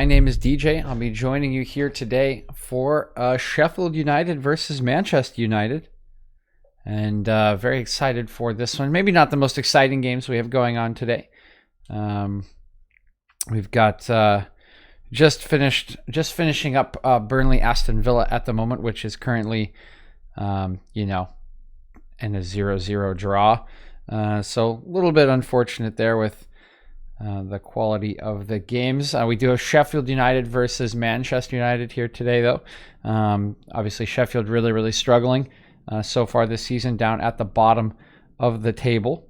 name is DeeJay. I'll be joining you here today for Sheffield United versus Manchester United. And very excited for this one. Maybe not the most exciting games we have going on today. We've got just finishing up Burnley Aston Villa at the moment, which is currently, in a 0-0 draw. So a little bit unfortunate there with the quality of the games. We do have Sheffield United versus Manchester United here today, though. Obviously, Sheffield really, really struggling so far this season, down at the bottom of the table.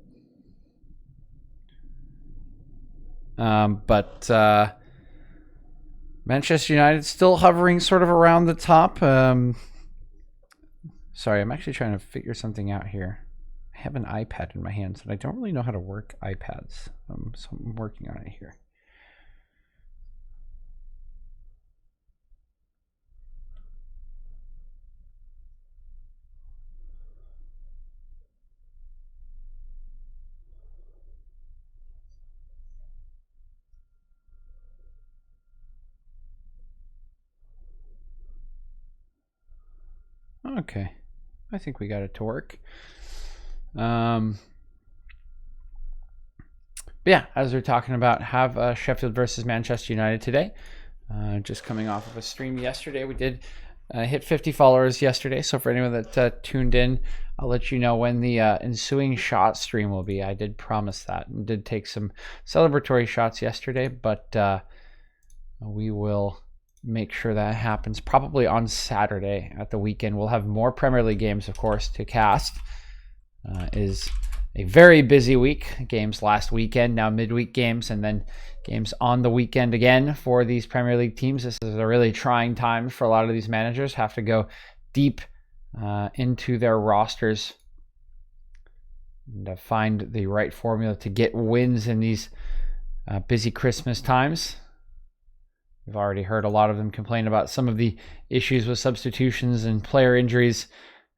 But Manchester United still hovering sort of around the top. Sorry, I'm actually trying to figure something out here. I have an iPad in my hands, and I don't really know how to work iPads, so I'm working on it here. Okay, I think we got it to work. But yeah, as we're talking about, have Sheffield versus Manchester United today. Just coming off of a stream yesterday. We did hit 50 followers yesterday. So for anyone that tuned in, I'll let you know when the ensuing shot stream will be. I did promise that and did take some celebratory shots yesterday, but we will make sure that happens probably on Saturday at the weekend. We'll have more Premier League games, of course, to cast. Is a very busy week. Games last weekend, now midweek games, and then games on the weekend again for these Premier League teams. This is a really trying time for a lot of these managers. Have to go deep into their rosters and to find the right formula to get wins in these busy Christmas times. We've already heard a lot of them complain about some of the issues with substitutions and player injuries.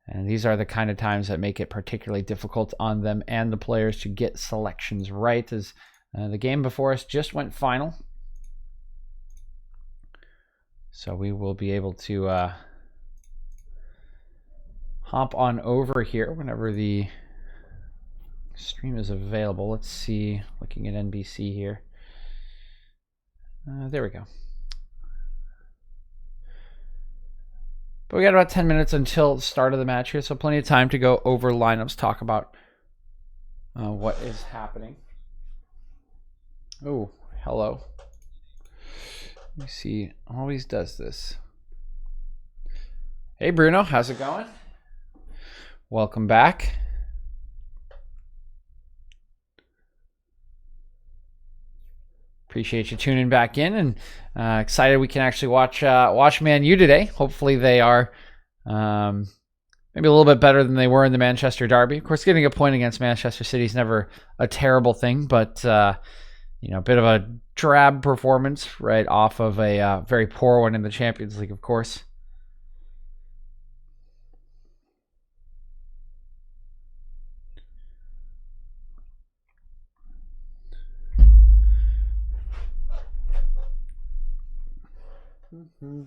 And these are the kind of times that make it particularly difficult on them and the players to get selections right, as the game before us just went final. So we will be able to hop on over here whenever the stream is available. Let's see, looking at NBC here. There we go. But we got about 10 minutes until the start of the match here, so plenty of time to go over lineups, talk about what is happening. Oh, hello. Let me see. Always does this. Hey, Bruno. How's it going? Welcome back. Appreciate you tuning back in, and excited we can actually watch Man U today. Hopefully they are maybe a little bit better than they were in the Manchester derby. Of course, getting a point against Manchester City is never a terrible thing, but a bit of a drab performance right off of a very poor one in the Champions League, of course. Oh.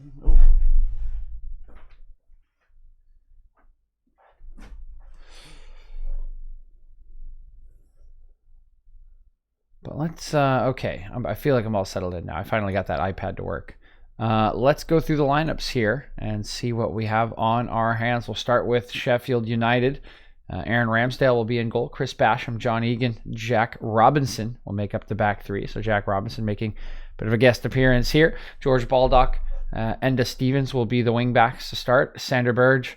But let's okay, I feel like I'm all settled in now. I finally got that iPad to work. Let's go through the lineups here and see what we have on our hands. We'll start with Sheffield United. Aaron Ramsdale will be in goal. Chris Basham, John Egan, Jack Robinson will make up the back three. So Jack Robinson making a bit of a guest appearance here. George Baldock, Enda Stevens will be the wing backs to start. Sander Berge,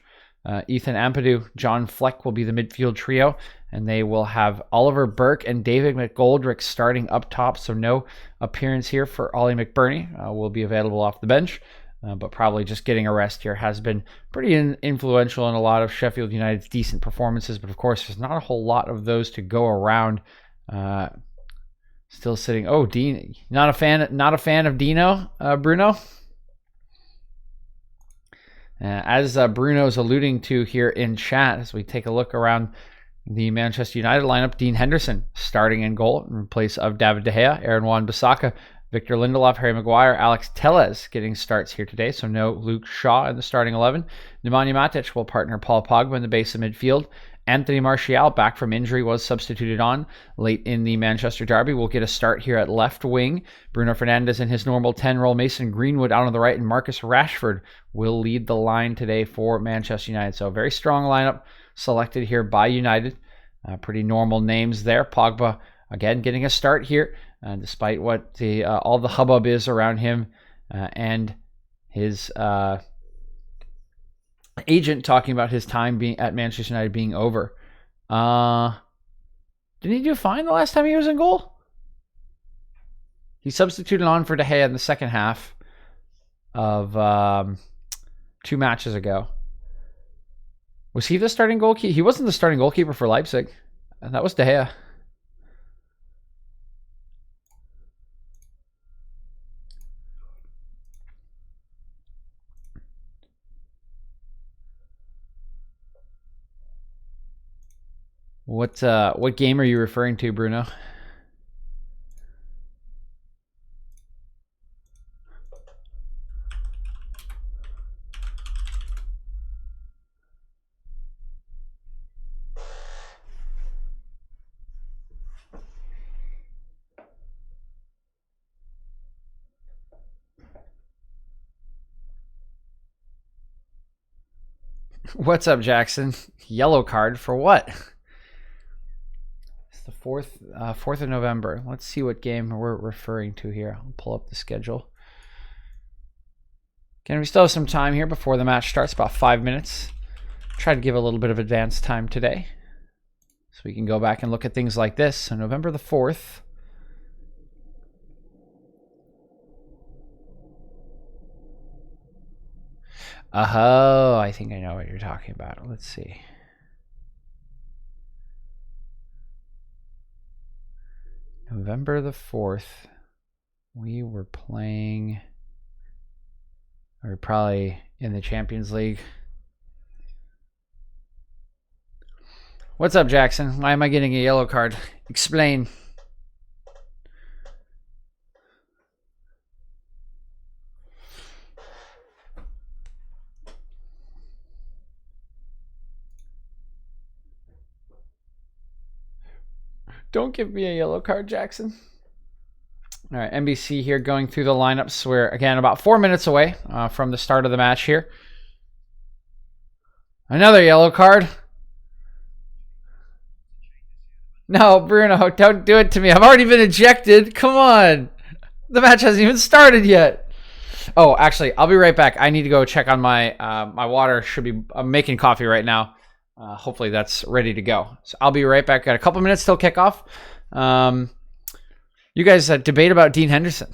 Ethan Ampadu, John Fleck will be the midfield trio, and they will have Oliver Burke and David McGoldrick starting up top. So no appearance here for Ollie McBurney. Will be available off the bench, but probably just getting a rest here. Has been pretty influential in a lot of Sheffield United's decent performances, but of course there's not a whole lot of those to go around. Still sitting. Oh, Dean, not a fan of Dino, Bruno. As Bruno's alluding to here in chat, as we take a look around the Manchester United lineup, Dean Henderson starting in goal in place of David De Gea. Aaron Wan-Bissaka Victor Lindelof, Harry Maguire, Alex Telles getting starts here today, so no Luke Shaw in the starting 11. Nemanja Matic will partner Paul Pogba in the base of midfield. Anthony Martial, back from injury, was substituted on late in the Manchester derby. Will get a start here at left wing. Bruno Fernandes in his normal 10 role. Mason Greenwood out on the right, and Marcus Rashford will lead the line today for Manchester United. So a very strong lineup selected here by United. Pretty normal names there. Pogba, again, getting a start here, despite what all the hubbub is around him and his agent talking about his time being at Manchester United being over. Didn't he do fine the last time he was in goal? He substituted on for De Gea in the second half of 2 matches ago. Was he the starting goalkeeper? He wasn't the starting goalkeeper for Leipzig. That was De Gea. What game are you referring to, Bruno? What's up, Jackson? Yellow card for what? It's the 4th of November. Let's see what game we're referring to here. I'll pull up the schedule. Again, we still have some time here before the match starts, about 5 minutes. Try to give a little bit of advance time today, so we can go back and look at things like this. So November the 4th. Oh, I think I know what you're talking about. Let's see. November the 4th, we were playing, or probably in the Champions League. What's up, Jackson? Why am I getting a yellow card? Explain. Don't give me a yellow card, Jackson. All right, NBC here going through the lineups. We're, again, about 4 minutes away from the start of the match here. Another yellow card. No, Bruno, don't do it to me. I've already been ejected. Come on. The match hasn't even started yet. Oh, actually, I'll be right back. I need to go check on my my water. I'm making coffee right now. Hopefully that's ready to go. So I'll be right back. Got a couple minutes till kickoff. You guys debate about Dean Henderson.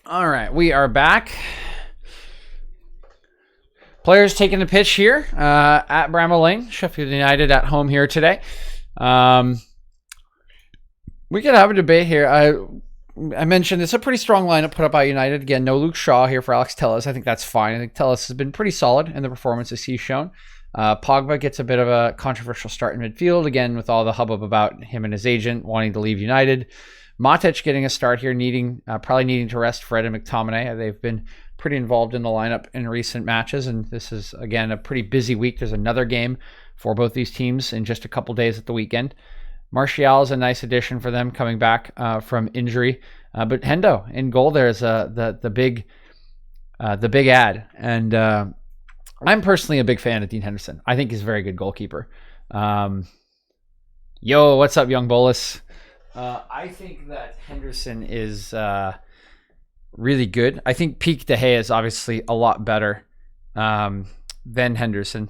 All right, we are back. Players taking the pitch here at Bramall Lane. Sheffield United at home here today. We could have a debate here. I mentioned it's a pretty strong lineup put up by United. Again, no Luke Shaw here for Alex Telles. I think that's fine. I think Telles has been pretty solid in the performances he's shown. Pogba gets a bit of a controversial start in midfield, again, with all the hubbub about him and his agent wanting to leave United. Matic getting a start here, probably needing to rest Fred and McTominay. They've been pretty involved in the lineup in recent matches, and this is, again, a pretty busy week. There's another game for both these teams in just a couple days at the weekend. Martial is a nice addition for them coming back from injury. But Hendo in goal there is the big ad. And I'm personally a big fan of Dean Henderson. I think he's a very good goalkeeper. Yo, what's up, young Bolus? I think that Henderson is really good. I think peak De Gea is obviously a lot better than Henderson.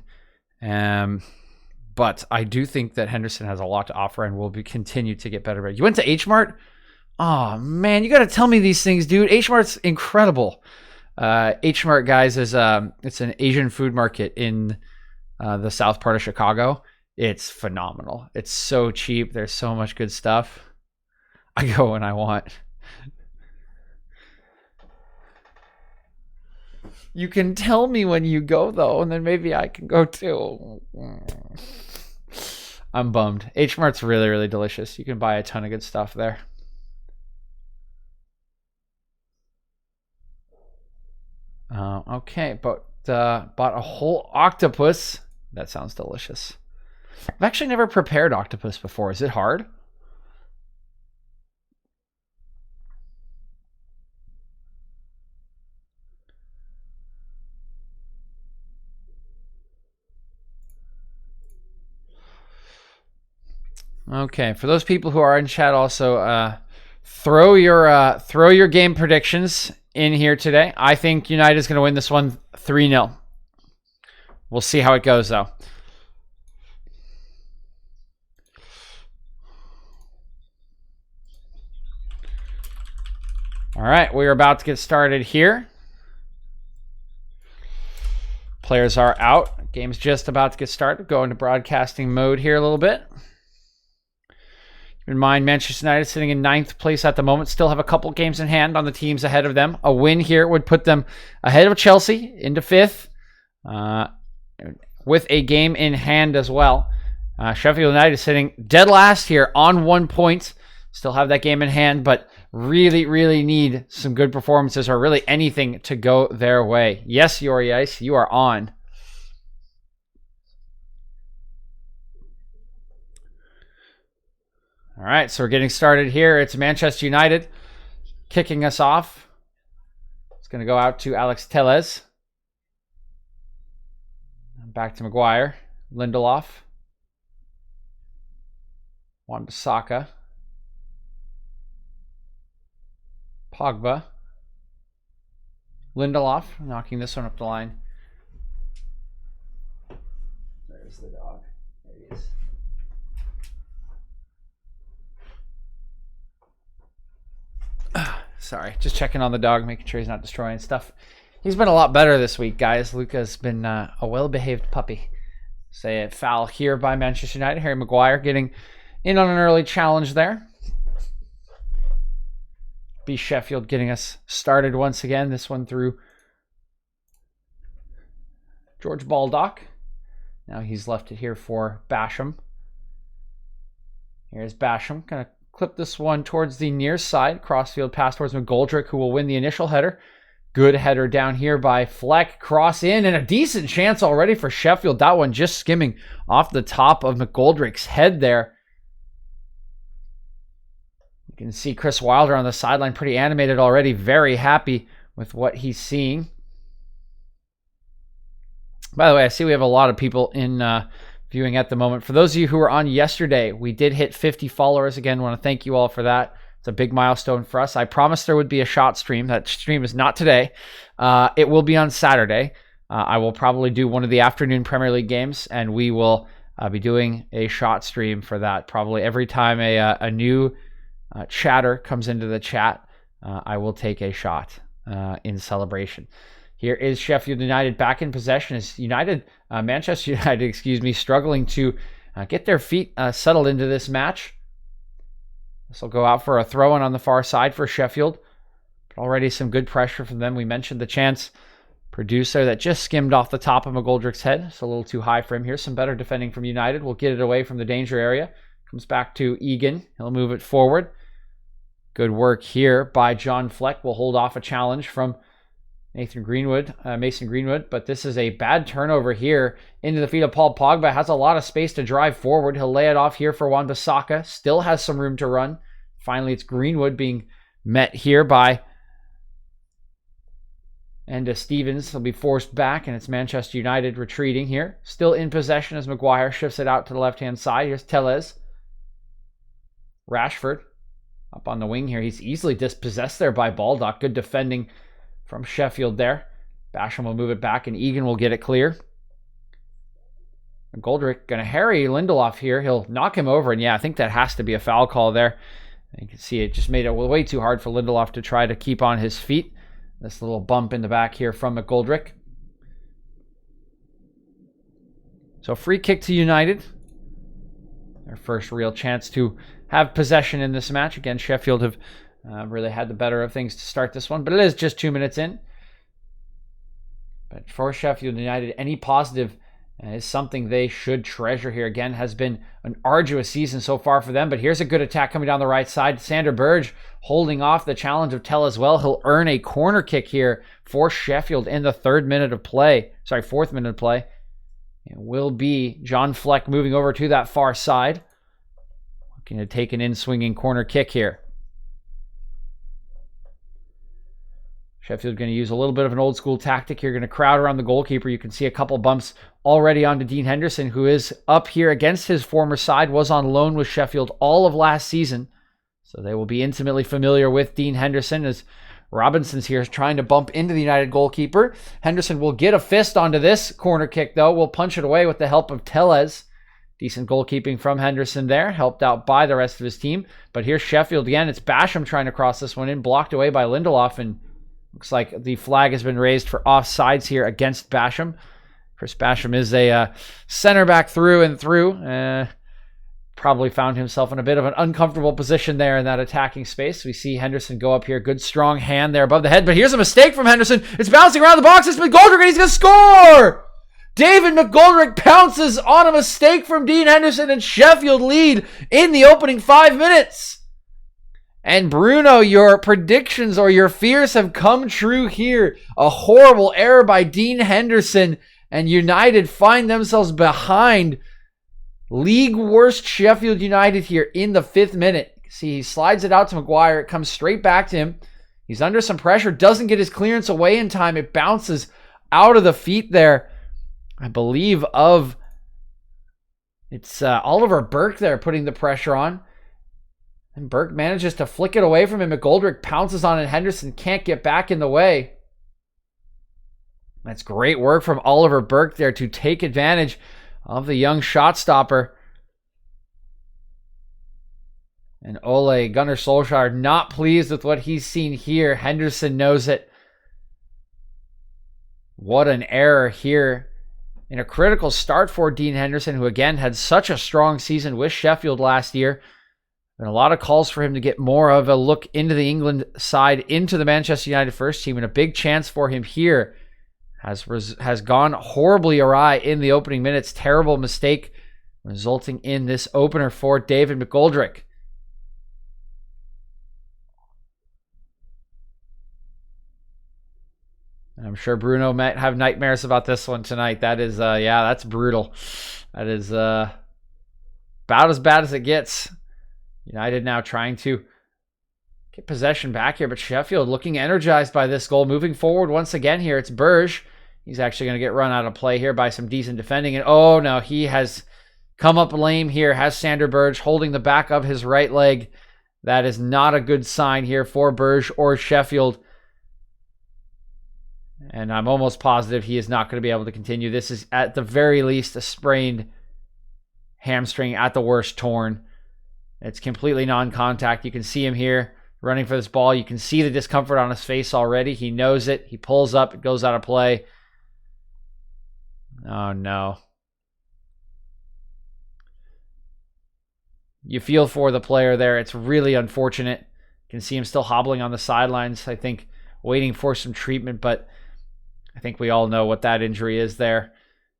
But I do think that Henderson has a lot to offer and will continue to get better. You went to H-Mart? Oh, man, you got to tell me these things, dude. H-Mart's incredible. H-Mart, guys, is it's an Asian food market in the south part of Chicago. It's phenomenal. It's so cheap. There's so much good stuff. I go when I want. You can tell me when you go, though, and then maybe I can go too. I'm bummed. H-Mart's really, really delicious. You can buy a ton of good stuff there. Okay, but bought a whole octopus. That sounds delicious. I've actually never prepared octopus before. Is it hard? Okay, for those people who are in chat, also throw your game predictions in here today. I think United is going to win this one 3-0. We'll see how it goes, though. All right, we're about to get started here. Players are out. Game's just about to get started. Go into broadcasting mode here a little bit. Keep in mind, Manchester United sitting in 9th place at the moment. Still have a couple games in hand on the teams ahead of them. A win here would put them ahead of Chelsea into 5th with a game in hand as well. Sheffield United sitting dead last here on 1 point. Still have that game in hand, but really, really need some good performances or really anything to go their way. Yes, Yori Ice, you are on. All right, so we're getting started here. It's Manchester United kicking us off. It's going to go out to Alex Telles. Back to Maguire. Lindelof. Wan-Bissaka. Pogba. Lindelof knocking this one up the line. There's the dog. There he is. Sorry, just checking on the dog, making sure he's not destroying stuff. He's been a lot better this week, guys. Luca's been a well-behaved puppy. Say a foul here by Manchester United. Harry Maguire getting in on an early challenge there. Be Sheffield getting us started once again. This one through George Baldock. Now he's left it here for Basham. Here's Basham. Going to clip this one towards the near side. Crossfield pass towards McGoldrick, who will win the initial header. Good header down here by Fleck. Cross in, and a decent chance already for Sheffield. That one just skimming off the top of McGoldrick's head there. You can see Chris Wilder on the sideline, pretty animated already. Very happy with what he's seeing. By the way, I see we have a lot of people in viewing at the moment. For those of you who were on yesterday, we did hit 50 followers. Again, I want to thank you all for that. It's a big milestone for us. I promised there would be a shot stream. That stream is not today. It will be on Saturday. I will probably do one of the afternoon Premier League games, and we will be doing a shot stream for that. Probably every time a new chatter comes into the chat, I will take a shot in celebration. Here is Sheffield United back in possession. As Manchester United, struggling to get their feet settled into this match. This will go out for a throw-in on the far side for Sheffield. But already some good pressure from them. We mentioned the chance producer that just skimmed off the top of McGoldrick's head. It's a little too high for him here. Some better defending from United. We'll get it away from the danger area. Comes back to Egan. He'll move it forward. Good work here by John Fleck. Will hold off a challenge from Mason Greenwood. But this is a bad turnover here into the feet of Paul Pogba. Has a lot of space to drive forward. He'll lay it off here for Wan-Bissaka. Still has some room to run. Finally, it's Greenwood being met here by Stevens. He'll be forced back, and it's Manchester United retreating here. Still in possession as Maguire shifts it out to the left-hand side. Here's Tellez. Rashford up on the wing here. He's easily dispossessed there by Baldock. Good defending from Sheffield there. Basham will move it back, and Egan will get it clear. Goldrick going to harry Lindelof here. He'll knock him over, and yeah, I think that has to be a foul call there. You can see it just made it way too hard for Lindelof to try to keep on his feet. This little bump in the back here from McGoldrick. So free kick to United. Their first real chance to have possession in this match. Again, Sheffield have really had the better of things to start this one, but it is just 2 minutes in. But for Sheffield United, any positive is something they should treasure here. Again, has been an arduous season so far for them, but here's a good attack coming down the right side. Sander Berge holding off the challenge of Tell as well. He'll earn a corner kick here for Sheffield in the fourth minute of play. It will be John Fleck moving over to that far side. Looking to take an in-swinging corner kick here. Sheffield going to use a little bit of an old school tactic here. Going to crowd around the goalkeeper. You can see a couple bumps already onto Dean Henderson, who is up here against his former side, was on loan with Sheffield all of last season. So they will be intimately familiar with Dean Henderson as Robinson's here trying to bump into the United goalkeeper. Henderson will get a fist onto this corner kick, though. Will punch it away with the help of Tellez. Decent goalkeeping from Henderson there, helped out by the rest of his team. But here's Sheffield again. It's Basham trying to cross this one in, blocked away by Lindelof, and looks like the flag has been raised for offsides here against Basham. Chris Basham is a center back through and through. Probably found himself in a bit of an uncomfortable position there in that attacking space. We see Henderson go up here. Good strong hand there above the head. But here's a mistake from Henderson. It's bouncing around the box. It's McGoldrick, and he's going to score! David McGoldrick pounces on a mistake from Dean Henderson, and Sheffield lead in the opening 5 minutes. And Bruno, your predictions or your fears have come true here. A horrible error by Dean Henderson, and United find themselves behind league worst Sheffield United here in the 5th minute. See, he slides it out to Maguire. It comes straight back to him. He's under some pressure, doesn't get his clearance away in time. It bounces out of the feet there, I believe, of it's Oliver Burke there putting the pressure on. And Burke manages to flick it away from him. McGoldrick pounces on it. Henderson can't get back in the way. That's great work from Oliver Burke there to take advantage of the young shot stopper. And Ole Gunnar Solskjaer not pleased with what he's seen here. Henderson knows it. What an error here in a critical start for Dean Henderson, who again had such a strong season with Sheffield last year. And a lot of calls for him to get more of a look into the England side, into the Manchester United first team, and a big chance for him here has gone horribly awry in the opening minutes. Terrible mistake resulting in this opener for David McGoldrick. I'm sure Bruno might have nightmares about this one tonight. That is, that's brutal. That is about as bad as it gets. United now trying to get possession back here, but Sheffield looking energized by this goal. Moving forward once again here, it's Berge. He's actually going to get run out of play here by some decent defending. And oh no, he has come up lame here. Has Sander Berge holding the back of his right leg. That is not a good sign here for Berge or Sheffield. And I'm almost positive he is not going to be able to continue. This is at the very least a sprained hamstring, at the worst torn. It's completely non-contact. You can see him here running for this ball. You can see the discomfort on his face already. He knows it. He pulls up. It goes out of play. Oh, no. you feel for the player there. It's really unfortunate. You can see him still hobbling on the sidelines, I think, waiting for some treatment, but I think we all know what that injury is there.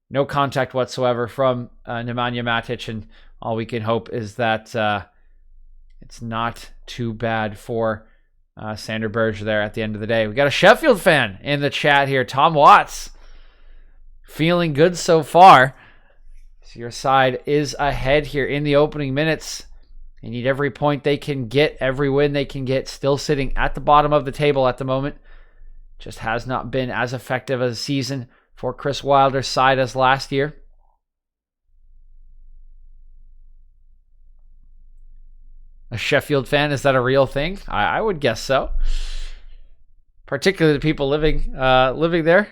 No contact whatsoever from Nemanja Matic, and all we can hope is that it's not too bad for Sander Berge there at the end of the day. We got a Sheffield fan in the chat here. Tom Watts, feeling good so far. So your side is ahead here in the opening minutes. They need every point they can get, every win they can get. Still sitting at the bottom of the table at the moment. Just has not been as effective a season for Chris Wilder's side as last year. A Sheffield fan, is that a real thing? I would guess so. Particularly the people living there.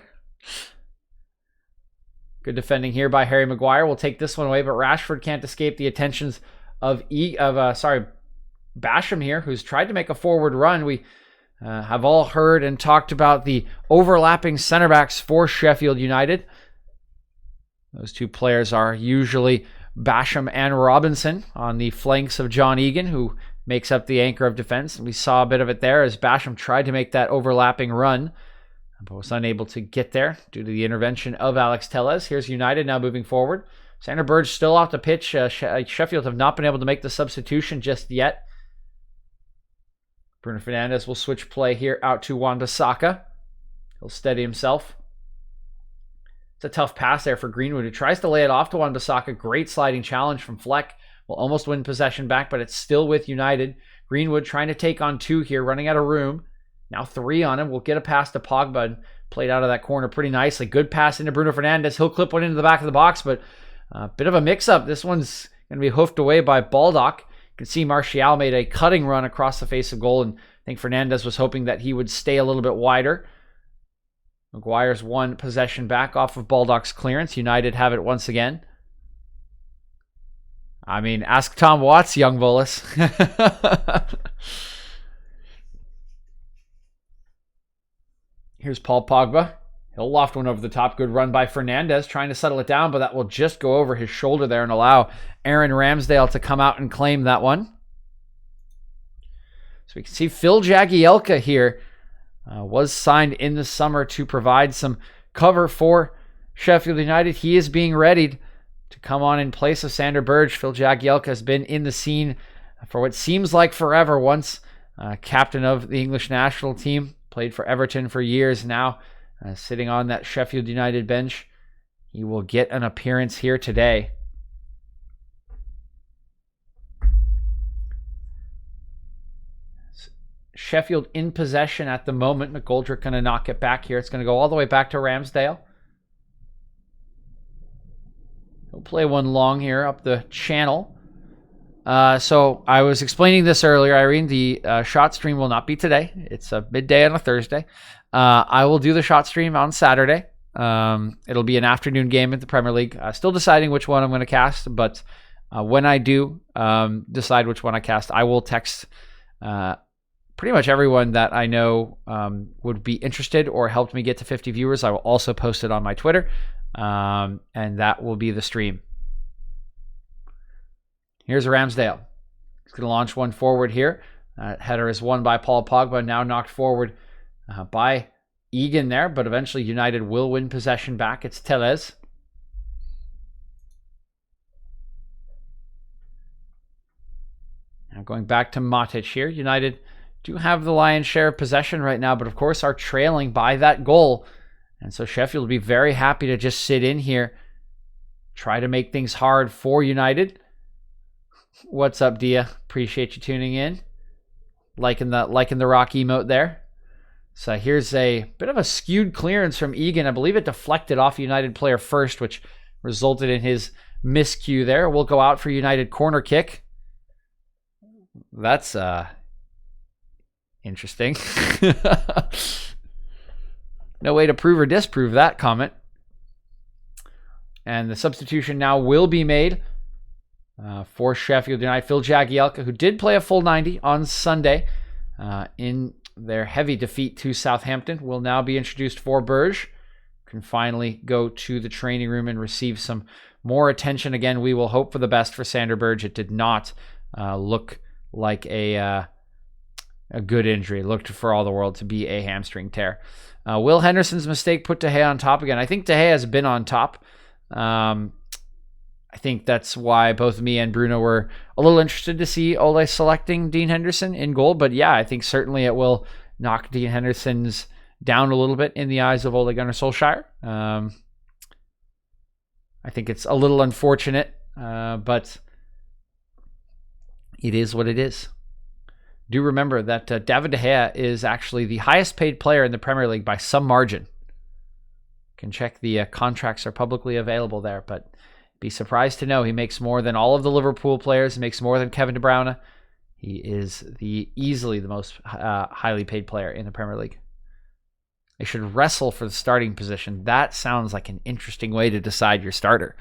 Good defending here by Harry Maguire. We'll take this one away, but Rashford can't escape the attentions of Basham here, who's tried to make a forward run. We have all heard and talked about the overlapping center backs for Sheffield United. Those two players are usually Basham and Robinson on the flanks of John Egan, who makes up the anchor of defense. And we saw a bit of it there as Basham tried to make that overlapping run, but was unable to get there due to the intervention of Alex Tellez. Here's United now moving forward. Sander Berge still off the pitch. Sheffield have not been able to make the substitution just yet. Bruno Fernandes will switch play here out to Wan-Bissaka. He'll steady himself. It's a tough pass there for Greenwood, who tries to lay it off to Wan-Bissaka. Great sliding challenge from Fleck. Will almost win possession back, but it's still with United. Greenwood trying to take on 2 here, running out of room. Now 3 on him. We'll get a pass to Pogba, and played out of that corner pretty nicely. Good pass into Bruno Fernandes. He'll clip one into the back of the box, but a bit of a mix-up. This one's going to be hoofed away by Baldock. You can see Martial made a cutting run across the face of goal, and I think Fernandes was hoping that he would stay a little bit wider. Maguire's won possession back off of Baldock's clearance. United have it once again. I mean, ask Tom Watts, young Volus. Here's Paul Pogba. He'll loft one over the top. Good run by Fernandes, trying to settle it down, but that will just go over his shoulder there and allow Aaron Ramsdale to come out and claim that one. So we can see Phil Jagielka here was signed in the summer to provide some cover for Sheffield United. He is being readied to come on in place of Sander Berge. Phil Jagielka has been in the scene for what seems like forever. Once captain of the English national team, played for Everton for years now, sitting on that Sheffield United bench. He will get an appearance here today. Sheffield in possession at the moment. McGoldrick going to knock it back here. It's going to go all the way back to Ramsdale. He'll play one long here up the channel. So I was explaining this earlier, Irene. The shot stream will not be today. It's a midday on a Thursday. I will do the shot stream on Saturday. It'll be an afternoon game at the Premier League. Still deciding which one I'm going to cast, but when I do decide which one I cast, I will text pretty much everyone that I know would be interested or helped me get to 50 viewers. I will also post it on my Twitter, and that will be the stream. Here's Ramsdale. He's going to launch one forward here. Header is won by Paul Pogba, now knocked forward by Egan there, but eventually United will win possession back. It's Tellez. Now going back to Matic here. United do have the lion's share of possession right now, but of course are trailing by that goal. And so Sheffield will be very happy to just sit in here, try to make things hard for United. What's up, Dia? Appreciate you tuning in. Liking the rock emote there. So here's a bit of a skewed clearance from Egan. I believe it deflected off a United player first, which resulted in his miscue there. We'll go out for United corner kick. That's interesting. No way to prove or disprove that comment. And the substitution now will be made for Sheffield United. Phil Jagielka, who did play a full 90 on Sunday in their heavy defeat to Southampton, will now be introduced for Berge. Can finally go to the training room and receive some more attention. Again, we will hope for the best for Sander Berge. It did not look like a good injury. It looked for all the world to be a hamstring tear. Will Henderson's mistake put De Gea on top again? I think De Gea has been on top. I think that's why both me and Bruno were a little interested to see Ole selecting Dean Henderson in goal. But yeah, I think certainly it will knock Dean Henderson's down a little bit in the eyes of Ole Gunnar Solskjaer. I think it's a little unfortunate, but it is what it is. Do remember that David De Gea is actually the highest paid player in the Premier League by some margin. You can check the contracts are publicly available there, but be surprised to know he makes more than all of the Liverpool players. He makes more than Kevin De Bruyne. He is easily the most highly paid player in the Premier League. They should wrestle for the starting position. That sounds like an interesting way to decide your starter.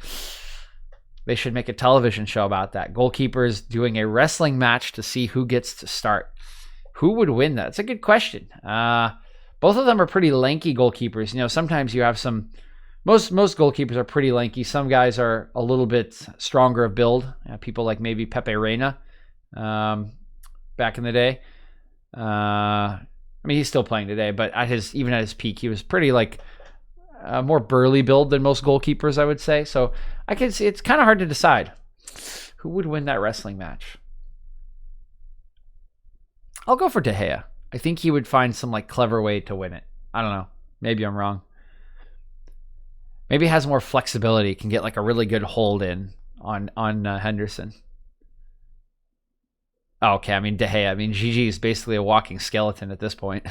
They should make a television show about that. Goalkeepers doing a wrestling match to see who gets to start. Who would win that? It's a good question. Both of them are pretty lanky goalkeepers. You know, sometimes you have some... Most goalkeepers are pretty lanky. Some guys are a little bit stronger of build. People like maybe Pepe Reina back in the day. I mean, he's still playing today, but even at his peak, he was pretty like more burly build than most goalkeepers, I would say. So I can see it's kind of hard to decide who would win that wrestling match. I'll go for De Gea. I think he would find some like clever way to win it. I don't know. Maybe I'm wrong. Maybe he has more flexibility, can get like a really good hold in on Henderson. Oh, okay, I mean, De Gea. I mean, Gigi is basically a walking skeleton at this point.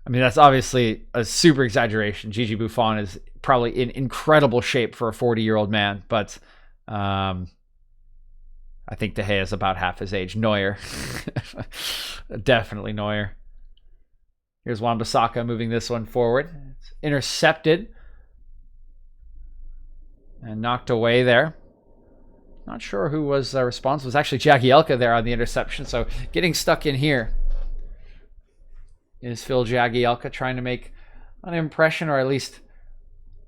I mean, that's obviously a super exaggeration. Gigi Buffon is probably in incredible shape for a 40-year-old man, but I think De Gea is about half his age. Neuer. Definitely Neuer. Here's Wan-Bissaka moving this one forward. It's intercepted and knocked away there. Not sure who was responsible. It was actually Jagielka there on the interception. So getting stuck in here is Phil Jagielka trying to make an impression, or at least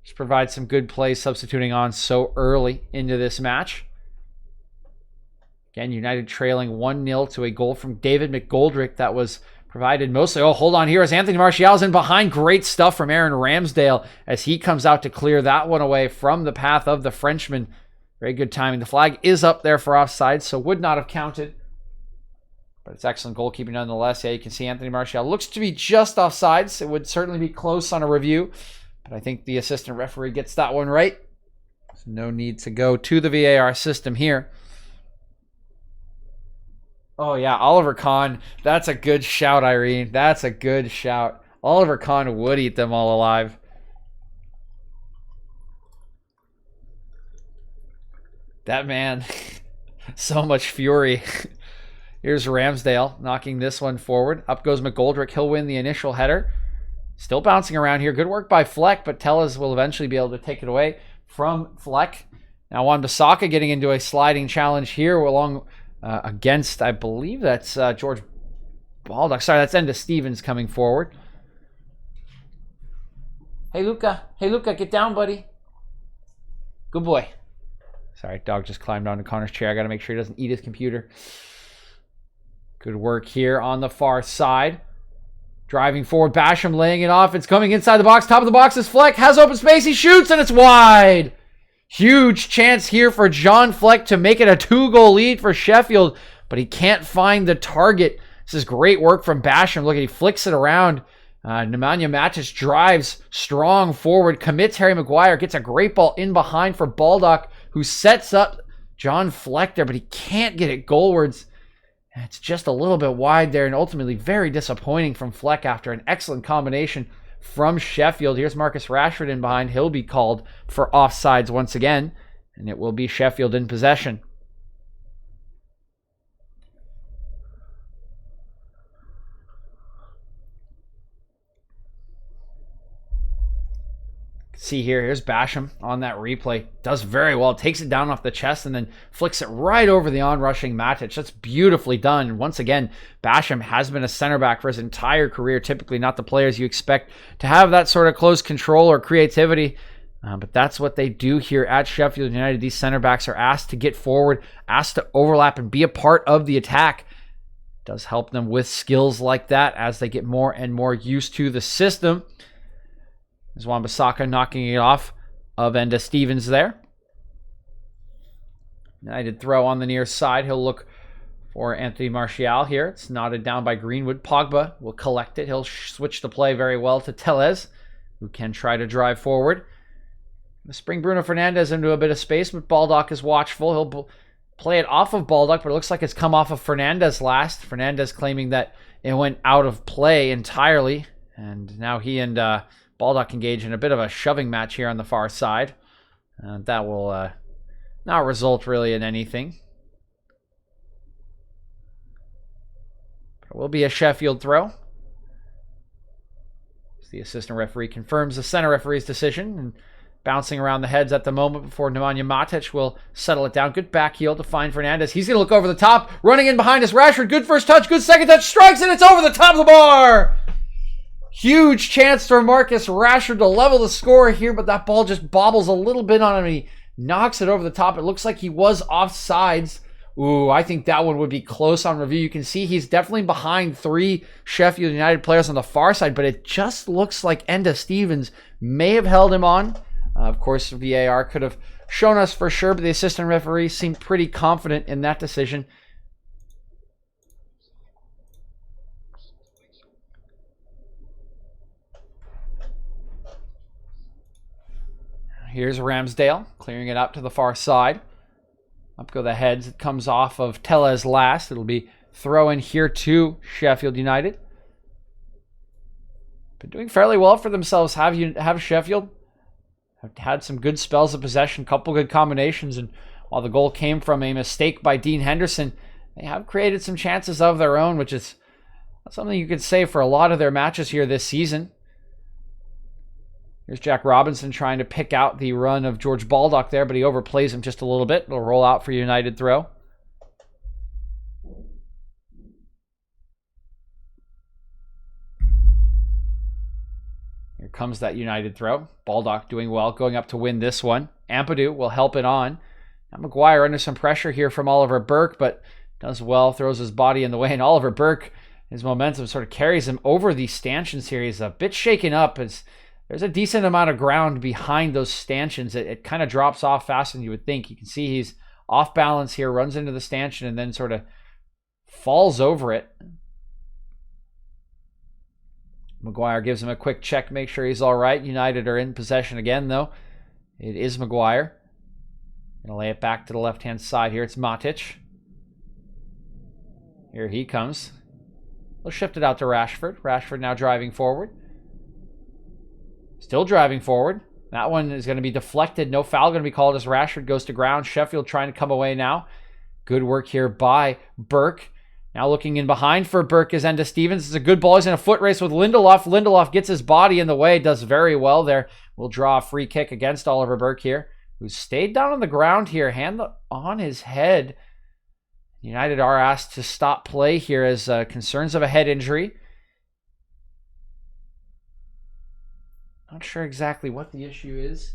just provide some good play, substituting on so early into this match. Again, United trailing 1-0 to a goal from David McGoldrick that was provided mostly. Oh, hold on here as Anthony Martial's in behind. Great stuff from Aaron Ramsdale as he comes out to clear that one away from the path of the Frenchman. Very good timing. The flag is up there for offside, so would not have counted. But it's excellent goalkeeping nonetheless. Yeah, you can see Anthony Martial looks to be just offsides. It would certainly be close on a review, but I think the assistant referee gets that one right. So no need to go to the VAR system here. Oh, yeah, Oliver Kahn. That's a good shout, Irene. That's a good shout. Oliver Kahn would eat them all alive. That man, so much fury. Here's Ramsdale knocking this one forward. Up goes McGoldrick. He'll win the initial header. Still bouncing around here. Good work by Fleck, but Tellez will eventually be able to take it away from Fleck. Now Wan-Bissaka getting into a sliding challenge here along against, I believe that's George Baldock. Sorry, that's Enda Stevens coming forward. Hey, Luca, get down, buddy. Good boy. Sorry, dog just climbed onto Connor's chair. I got to make sure he doesn't eat his computer. Good work here on the far side. Driving forward, Basham laying it off. It's coming inside the box. Top of the box is Fleck. Has open space. He shoots, and it's wide. Huge chance here for John Fleck to make it a 2-goal lead for Sheffield, but he can't find the target. This is great work from Basham. Look, he flicks it around. Nemanja Matic drives strong forward, commits Harry Maguire, gets a great ball in behind for Baldock, who sets up John Fleck there, but he can't get it goalwards. It's just a little bit wide there, and ultimately very disappointing from Fleck after an excellent combination from Sheffield. Here's Marcus Rashford in behind. He'll be called for offsides once again, and it will be Sheffield in possession. See here's Basham on that replay. Does very well. Takes it down off the chest and then flicks it right over the onrushing Matic. That's beautifully done. And once again, Basham has been a center back for his entire career. Typically not the players you expect to have that sort of close control or creativity. But that's what they do here at Sheffield United. These center backs are asked to get forward, asked to overlap and be a part of the attack. It does help them with skills like that as they get more and more used to the system. There's Wan-Bissaka knocking it off of Enda Stevens there. United throw on the near side. He'll look for Anthony Martial here. It's nodded down by Greenwood. Pogba will collect it. He'll switch the play very well to Tellez, who can try to drive forward. Spring Bruno Fernandes into a bit of space, but Baldock is watchful. He'll play it off of Baldock, but it looks like it's come off of Fernandes last. Fernandes claiming that it went out of play entirely, and now he and Baldock engage in a bit of a shoving match here on the far side. That will not result really in anything. It will be a Sheffield throw. The assistant referee confirms the center referee's decision, and bouncing around the heads at the moment before Nemanja Matic will settle it down. Good back heel to find Fernandes. He's going to look over the top. Running in behind us, Rashford. Good first touch, good second touch. Strikes, and it's over the top of the bar. Huge chance for Marcus Rashford to level the score here, but that ball just bobbles a little bit on him, and he knocks it over the top. It looks like he was offsides. Ooh, I think that one would be close on review. You can see he's definitely behind 3 Sheffield United players on the far side, but it just looks like Enda Stevens may have held him on. Of course, VAR could have shown us for sure, but the assistant referee seemed pretty confident in that decision. Here's Ramsdale clearing it up to the far side. Up go the heads. It comes off of Tellez last. It'll be throw in here to Sheffield United. Been doing fairly well for themselves. Have Sheffield have had some good spells of possession, couple good combinations, and while the goal came from a mistake by Dean Henderson, they have created some chances of their own, which is something you could say for a lot of their matches here this season. Here's Jack Robinson trying to pick out the run of George Baldock there, but he overplays him just a little bit. It'll roll out for United throw. Here comes that United throw. Baldock doing well, going up to win this one. Ampadu will help it on. Now Maguire under some pressure here from Oliver Burke, but does well, throws his body in the way, and Oliver Burke, his momentum sort of carries him over these stanchions here. He's a bit shaken up as there's a decent amount of ground behind those stanchions. It kind of drops off faster than you would think. You can see he's off balance here, runs into the stanchion, and then sort of falls over it. Maguire gives him a quick check, make sure he's all right. United are in possession again, though. It is Maguire. Gonna lay it back to the left-hand side here. It's Matic. Here he comes. We'll shift it out to Rashford. Rashford now driving forward. Still driving forward. That one is going to be deflected. No foul going to be called as Rashford goes to ground. Sheffield trying to come away now. Good work here by Burke. Now looking in behind for Burke is Enda Stevens. It's a good ball. He's in a foot race with Lindelof. Lindelof gets his body in the way. Does very well there. We'll draw a free kick against Oliver Burke here, who stayed down on the ground here. Hand on his head. United are asked to stop play here as concerns of a head injury. Not sure exactly what the issue is.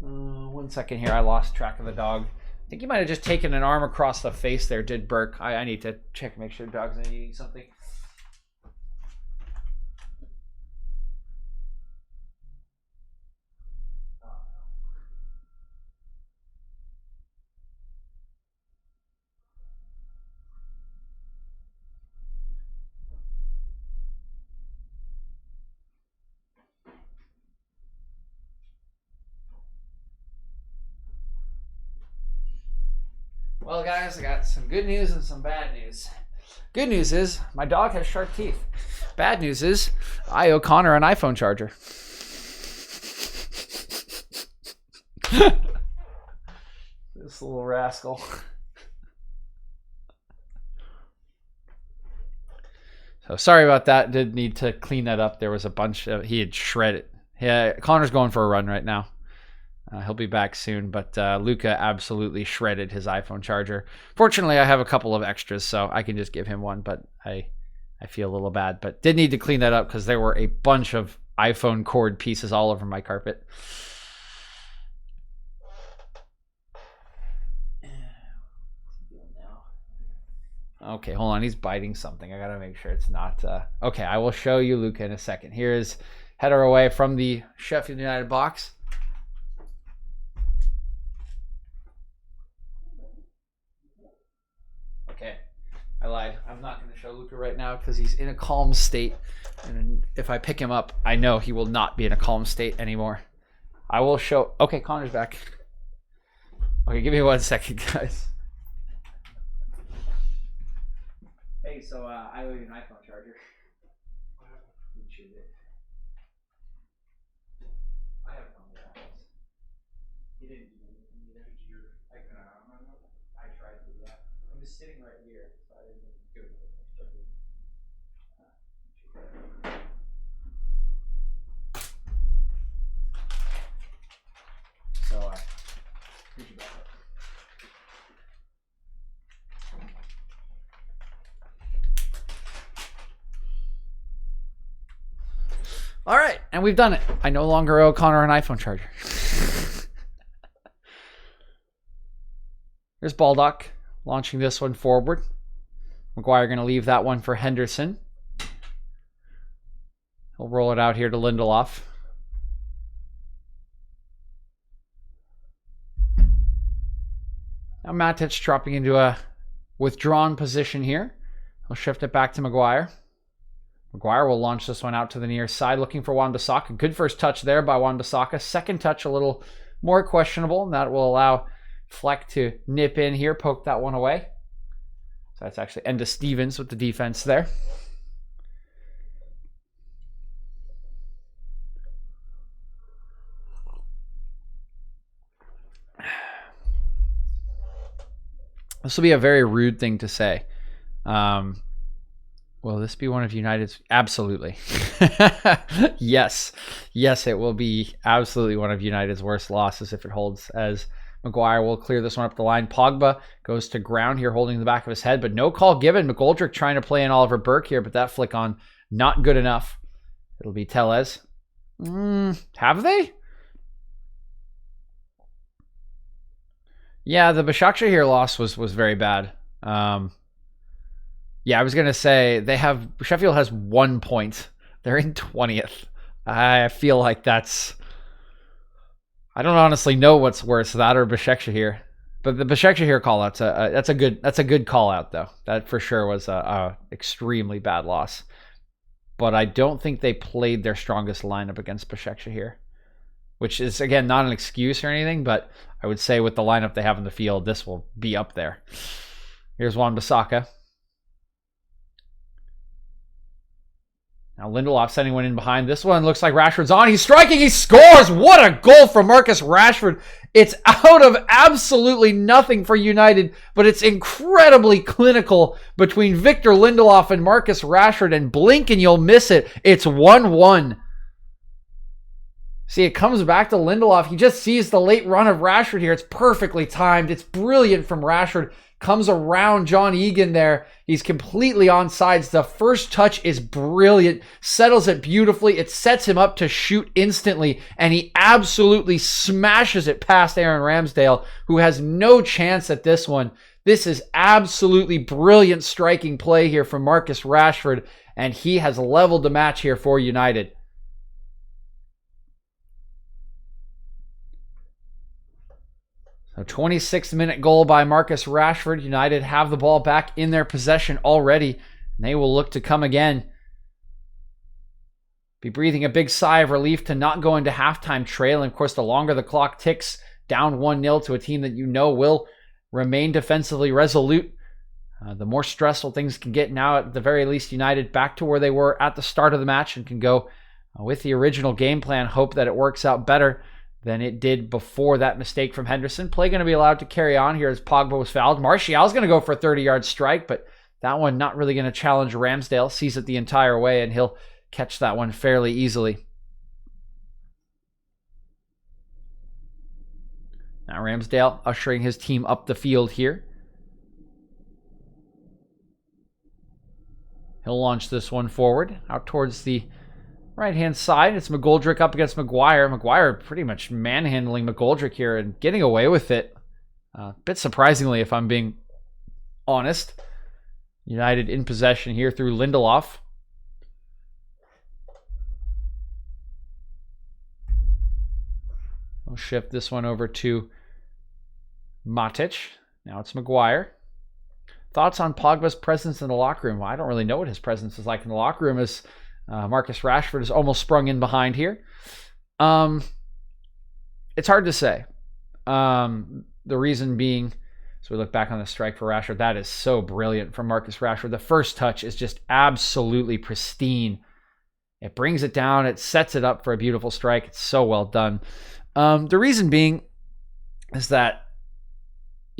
1 second here. I lost track of the dog. I think he might have just taken an arm across the face there, did Burke. I need to check, make sure the dog's not eating something. Well, guys, I got some good news and some bad news. Good news is my dog has sharp teeth. Bad news is I owe Connor an iPhone charger. This little rascal. So sorry about that. Did need to clean that up. There was a bunch of, he had shredded. Yeah, Connor's going for a run right now. He'll be back soon, but Luca absolutely shredded his iPhone charger. Fortunately, I have a couple of extras, so I can just give him one, but I feel a little bad. But did need to clean that up because there were a bunch of iPhone cord pieces all over my carpet. Okay, hold on. He's biting something. I got to make sure it's not... Okay, I will show you Luca in a second. Here is header away from the Sheffield United box. Okay, I lied. I'm not going to show Luca right now because he's in a calm state. And if I pick him up, I know he will not be in a calm state anymore. I will show... Okay, Connor's back. Okay, give me 1 second, guys. Hey, so I owe you an iPhone charger. I have one of those. He didn't do anything either. I tried to do that. I'm just sitting right here, so I didn't do it. So, here's your backup. All right, and we've done it. I no longer owe Connor an iPhone charger. There's Baldock launching this one forward. Maguire going to leave that one for Henderson. He'll roll it out here to Lindelof. Now Matic dropping into a withdrawn position here. He'll shift it back to Maguire. Maguire will launch this one out to the near side, looking for Wan-Bissaka. Good first touch there by Wan-Bissaka. Second touch a little more questionable, and that will allow Fleck to nip in here, poke that one away. So that's actually Enda Stevens with the defense there. This will be a very rude thing to say. Will this be one of United's? Absolutely. Yes. Yes, it will be absolutely one of United's worst losses if it holds, as Maguire will clear this one up the line. Pogba goes to ground here, holding the back of his head, but no call given. McGoldrick trying to play in Oliver Burke here, but that flick on not good enough. It'll be Tellez. Have they? Yeah, the Başakşehir loss was very bad. Yeah, I was going to say Sheffield has 1 point. They're in 20th. I feel like that's... I don't honestly know what's worse, that or Başakşehir. But the Başakşehir call out's that's a good call out though. That for sure was a extremely bad loss. But I don't think they played their strongest lineup against Başakşehir, which is again not an excuse or anything, but I would say with the lineup they have in the field, this will be up there. Here's Wan-Bissaka. Now Lindelof sending one in behind. This one looks like Rashford's on. He's striking. He scores. What a goal from Marcus Rashford. It's out of absolutely nothing for United, but it's incredibly clinical between Victor Lindelof and Marcus Rashford, and blink and you'll miss it. It's 1-1. See, it comes back to Lindelof. He just sees the late run of Rashford here. It's perfectly timed. It's brilliant from Rashford. Comes around John Egan there. He's completely onside. The first touch is brilliant. Settles it beautifully. It sets him up to shoot instantly. And he absolutely smashes it past Aaron Ramsdale, who has no chance at this one. This is absolutely brilliant striking play here from Marcus Rashford. And he has leveled the match here for United. So 26th minute goal by Marcus Rashford. United have the ball back in their possession already. And they will look to come again. Be breathing a big sigh of relief to not go into halftime trailing. Of course, the longer the clock ticks, down 1-0 to a team that you know will remain defensively resolute, the more stressful things can get. Now, at the very least, United back to where they were at the start of the match and can go with the original game plan. Hope that it works out better than it did before that mistake from Henderson. Play going to be allowed to carry on here as Pogba was fouled. Martial's going to go for a 30-yard strike, but that one not really going to challenge Ramsdale. Sees it the entire way, and he'll catch that one fairly easily. Now Ramsdale ushering his team up the field here. He'll launch this one forward, out towards the right-hand side. It's McGoldrick up against Maguire. Maguire pretty much manhandling McGoldrick here and getting away with it. A bit surprisingly, if I'm being honest. United in possession here through Lindelof. I'll shift this one over to Matic. Now it's Maguire. Thoughts on Pogba's presence in the locker room? Well, I don't really know what his presence is like in the locker room, as Marcus Rashford is almost sprung in behind here. It's hard to say. The reason being, so we look back on the strike for Rashford, that is so brilliant from Marcus Rashford. The first touch is just absolutely pristine. It brings it down. It sets it up for a beautiful strike. It's so well done. The reason being is that,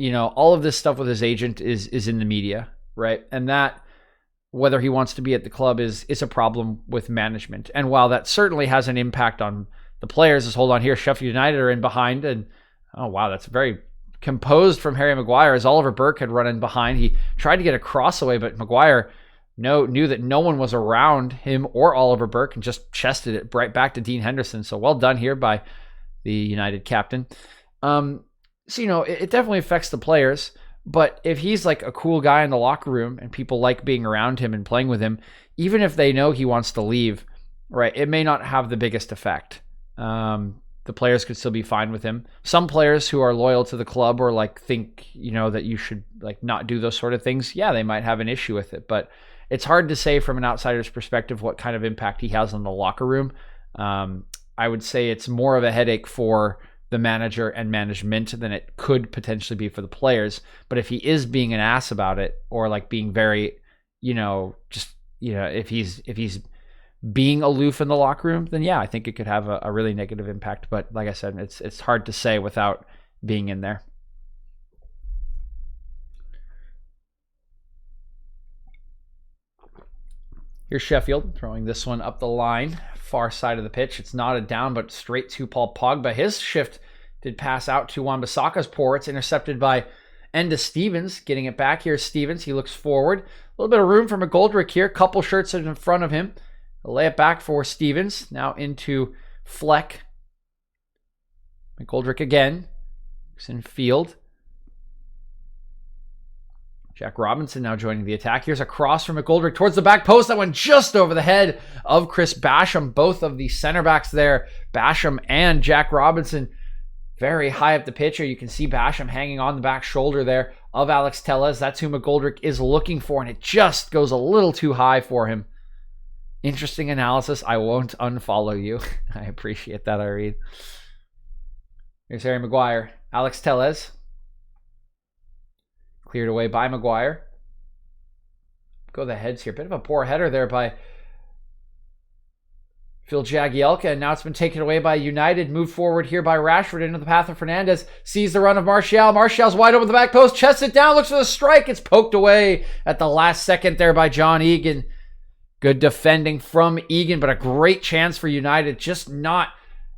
all of this stuff with his agent is in the media, right? And that, whether he wants to be at the club is a problem with management. And while that certainly has an impact on the players, hold on here, Sheffield United are in behind, and oh wow, that's very composed from Harry Maguire, as Oliver Burke had run in behind. He tried to get a cross away, but Maguire knew that no one was around him or Oliver Burke and just chested it right back to Dean Henderson. So well done here by the United captain. So, it definitely affects the players, but if he's like a cool guy in the locker room and people like being around him and playing with him, even if they know he wants to leave, right, it may not have the biggest effect. The players could still be fine with him. Some players who are loyal to the club or think, that you should not do those sort of things, yeah, they might have an issue with it, but it's hard to say from an outsider's perspective what kind of impact he has on the locker room. I would say it's more of a headache for the manager and management than it could potentially be for the players. But if he is being an ass about it, or being very, if he's being aloof in the locker room, then yeah, I think it could have a really negative impact. But like I said, it's hard to say without being in there. Here's Sheffield throwing this one up the line, far side of the pitch. It's nodded down, but straight to Paul Pogba. His shift did pass out to Wan-Bissaka's pour. It's intercepted by Enda Stevens. Getting it back here, Stevens. He looks forward. A little bit of room for McGoldrick here. Couple shirts in front of him. He'll lay it back for Stevens. Now into Fleck. McGoldrick again. Looks in field. Jack Robinson now joining the attack. Here's a cross from McGoldrick towards the back post. That went just over the head of Chris Basham. Both of the center backs there, Basham and Jack Robinson, very high up the pitch here. You can see Basham hanging on the back shoulder there of Alex Tellez. That's who McGoldrick is looking for, and it just goes a little too high for him. Interesting analysis. I won't unfollow you. I appreciate that, I read. Here's Harry Maguire. Alex Tellez. Cleared away by Maguire. Go the heads here. Bit of a poor header there by Phil Jagielka, and now it's been taken away by United. Moved forward here by Rashford into the path of Fernandez. Sees the run of Martial. Martial's wide open the back post. Chests it down. Looks for the strike. It's poked away at the last second there by John Egan. Good defending from Egan, but a great chance for United. Just not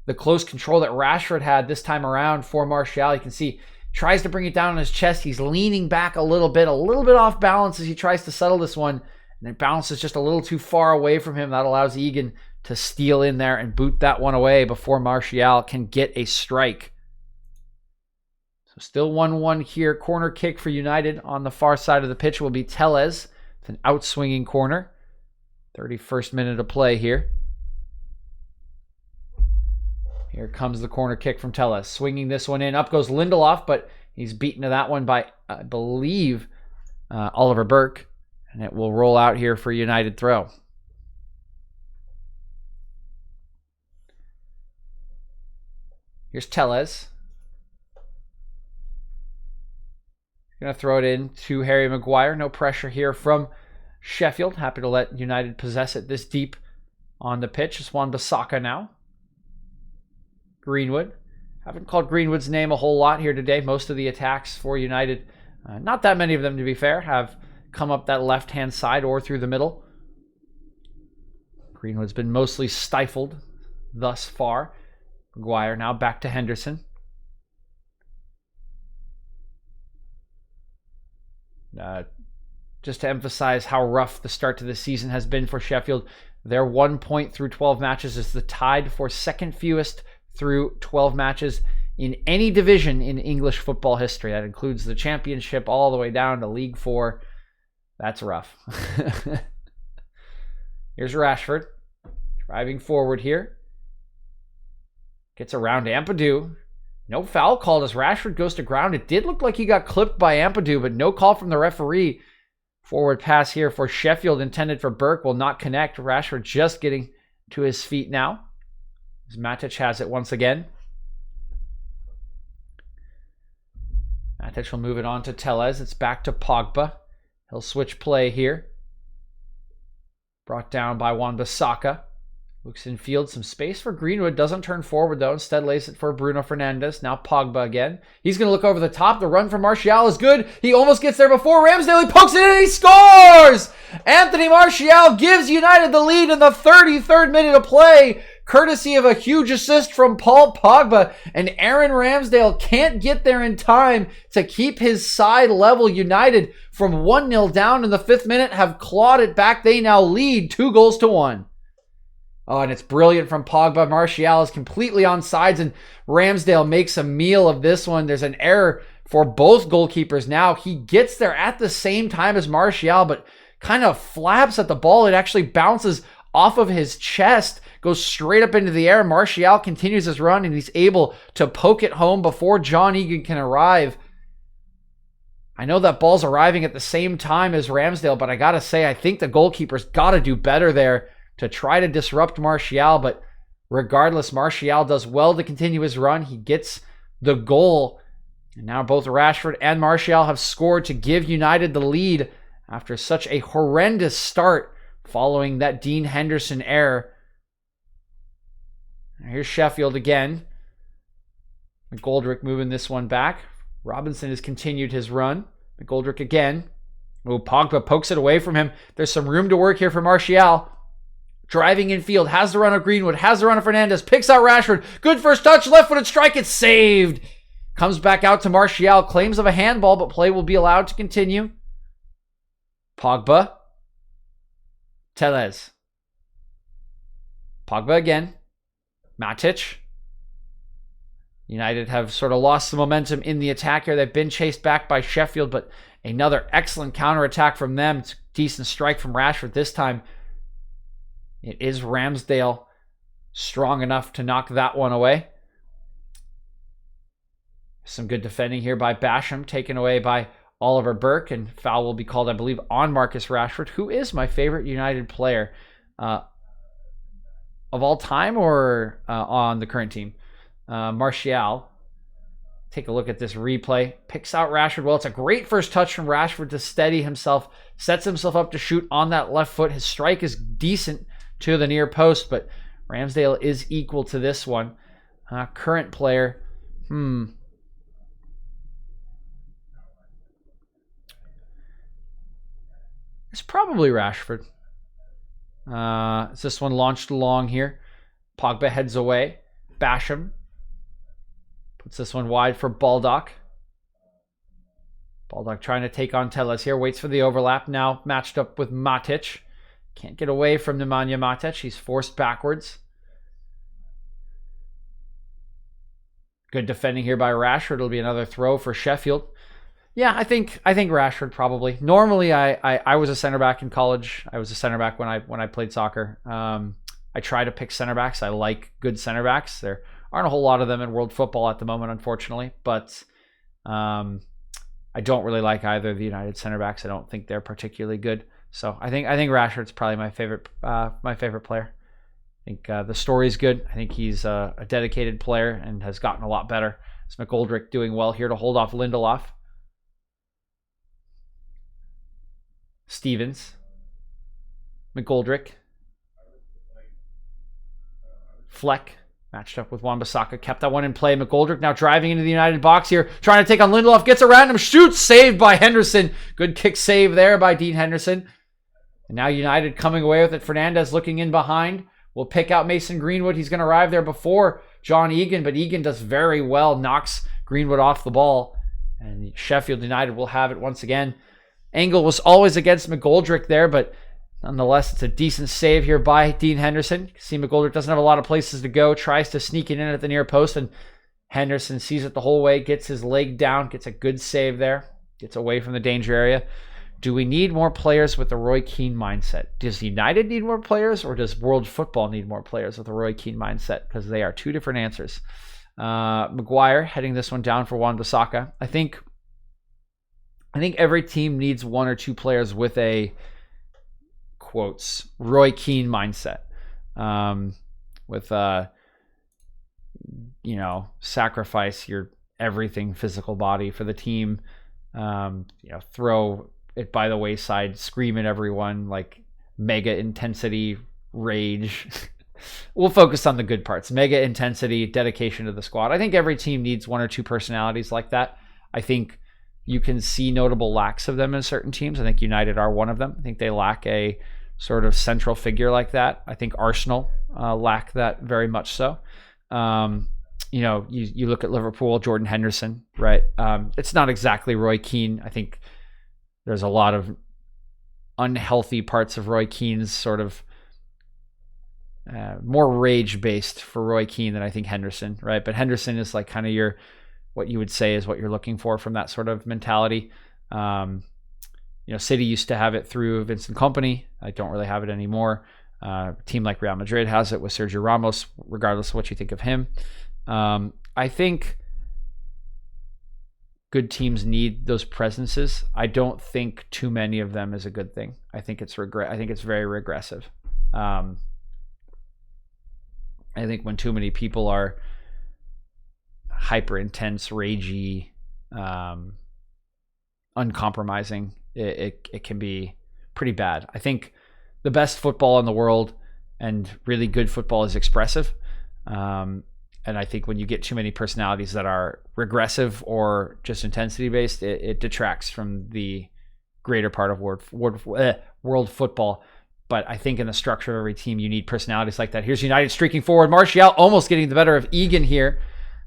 the close control that Rashford had this time around for Martial. You can see tries to bring it down on his chest. He's leaning back a little bit off balance as he tries to settle this one. And it bounces just a little too far away from him. That allows Egan to steal in there and boot that one away before Martial can get a strike. So still 1-1 here. Corner kick for United on the far side of the pitch will be Tellez. It's an outswinging corner. 31st minute of play here. Here comes the corner kick from Tellez. Swinging this one in. Up goes Lindelof, but he's beaten to that one by, I believe, Oliver Burke. And it will roll out here for United throw. Here's Tellez. Going to throw it in to Harry Maguire. No pressure here from Sheffield. Happy to let United possess it this deep on the pitch. It's Wan-Bissaka now. Greenwood. Haven't called Greenwood's name a whole lot here today. Most of the attacks for United, not that many of them to be fair, have come up that left-hand side or through the middle. Greenwood's been mostly stifled thus far. Maguire now back to Henderson. Just to emphasize how rough the start to the season has been for Sheffield, their 1 point through 12 matches is the tied for second fewest through 12 matches in any division in English football history. That includes the Championship all the way down to League 4. That's rough. Here's Rashford. Driving forward here. Gets around Ampadu. No foul called as Rashford goes to ground. It did look like he got clipped by Ampadu, but no call from the referee. Forward pass here for Sheffield intended for Burke will not connect. Rashford just getting to his feet now. As Matic has it once again. Matic will move it on to Tellez. It's back to Pogba. He'll switch play here. Brought down by Wan-Bissaka. Looks in field, some space for Greenwood. Doesn't turn forward though. Instead lays it for Bruno Fernandes. Now Pogba again. He's going to look over the top. The run from Martial is good. He almost gets there before Ramsdale. He pokes it in and he scores! Anthony Martial gives United the lead in the 33rd minute of play, courtesy of a huge assist from Paul Pogba. And Aaron Ramsdale can't get there in time to keep his side level. United from 1-0 down in the 5th minute have clawed it back. They now lead 2-1. Oh, and it's brilliant from Pogba. Martial is completely on sides, and Ramsdale makes a meal of this one. There's an error for both goalkeepers now. He gets there at the same time as Martial, but kind of flaps at the ball. It actually bounces off of his chest, goes straight up into the air. Martial continues his run, and he's able to poke it home before John Egan can arrive. I know that ball's arriving at the same time as Ramsdale, but I got to say, I think the goalkeeper's got to do better there to try to disrupt Martial, but regardless, Martial does well to continue his run. He gets the goal, and now both Rashford and Martial have scored to give United the lead after such a horrendous start following that Dean Henderson error. Here's Sheffield again. McGoldrick moving this one back. Robinson has continued his run. McGoldrick again. Oh, Pogba pokes it away from him. There's some room to work here for Martial. Driving in field, has the run of Greenwood, has the run of Fernandes, picks out Rashford. Good first touch, left-footed strike, it's saved. Comes back out to Martial, claims of a handball, but play will be allowed to continue. Pogba. Tellez. Pogba again. Matic. United have sort of lost some momentum in the attack here. They've been chased back by Sheffield, but another excellent counterattack from them. It's a decent strike from Rashford this time. It is Ramsdale strong enough to knock that one away. Some good defending here by Basham, taken away by Oliver Burke, and foul will be called, I believe, on Marcus Rashford, who is my favorite United player of all time or on the current team. Martial. Take a look at this replay. Picks out Rashford. Well, it's a great first touch from Rashford to steady himself. Sets himself up to shoot on that left foot. His strike is decent to the near post, but Ramsdale is equal to this one. Current player. It's probably Rashford. Is this one launched long here? Pogba heads away. Basham puts this one wide for Baldock. Baldock trying to take on Tellez here. Waits for the overlap. Now matched up with Matic. Can't get away from Nemanja Matic. He's forced backwards. Good defending here by Rashford. It'll be another throw for Sheffield. Yeah, I think Rashford probably. Normally, I was a center back in college. I was a center back when I played soccer. I try to pick center backs. I like good center backs. There aren't a whole lot of them in world football at the moment, unfortunately. But I don't really like either of the United center backs. I don't think they're particularly good. So I think Rashford's probably my favorite player. I think the story's good. I think he's a dedicated player and has gotten a lot better. It's McGoldrick doing well here to hold off Lindelof. Stevens. McGoldrick. Fleck. Matched up with Wan-Bissaka. Kept that one in play. McGoldrick now driving into the United box here. Trying to take on Lindelof. Gets around him. Shoots. Saved by Henderson. Good kick save there by Dean Henderson. And now United coming away with it. Fernandes looking in behind. Will pick out Mason Greenwood. He's going to arrive there before John Egan. But Egan does very well. Knocks Greenwood off the ball. And Sheffield United will have it once again. Angle was always against McGoldrick there. But nonetheless, it's a decent save here by Dean Henderson. See, McGoldrick doesn't have a lot of places to go. Tries to sneak it in at the near post. And Henderson sees it the whole way. Gets his leg down. Gets a good save there. Gets away from the danger area. Do we need more players with the Roy Keane mindset? Does United need more players, or does world football need more players with a Roy Keane mindset? Because they are two different answers. Maguire heading this one down for Wan-Bissaka. I think every team needs one or two players with a, quotes, Roy Keane mindset. With sacrifice your everything physical body for the team. Throw it by the wayside, scream at everyone, like mega intensity, rage. We'll focus on the good parts. Mega intensity, dedication to the squad. I think every team needs one or two personalities like that. I think you can see notable lacks of them in certain teams. I think United are one of them. I think they lack a sort of central figure like that. I think Arsenal lack that very much so. You look at Liverpool, Jordan Henderson, right? It's not exactly Roy Keane. I think there's a lot of unhealthy parts of Roy Keane's sort of more rage-based for Roy Keane than I think Henderson, right? But Henderson is like kind of what you would say is what you're looking for from that sort of mentality. City used to have it through Vincent Kompany. I don't really have it anymore. A team like Real Madrid has it with Sergio Ramos, regardless of what you think of him. I think good teams need those presences. I don't think too many of them is a good thing. I think it's very regressive. I think when too many people are hyper intense, ragey, uncompromising, it can be pretty bad. I think the best football in the world and really good football is expressive. And I think when you get too many personalities that are regressive or just intensity based, it detracts from the greater part of world football. But I think in the structure of every team, you need personalities like that. Here's United streaking forward. Martial almost getting the better of Egan here.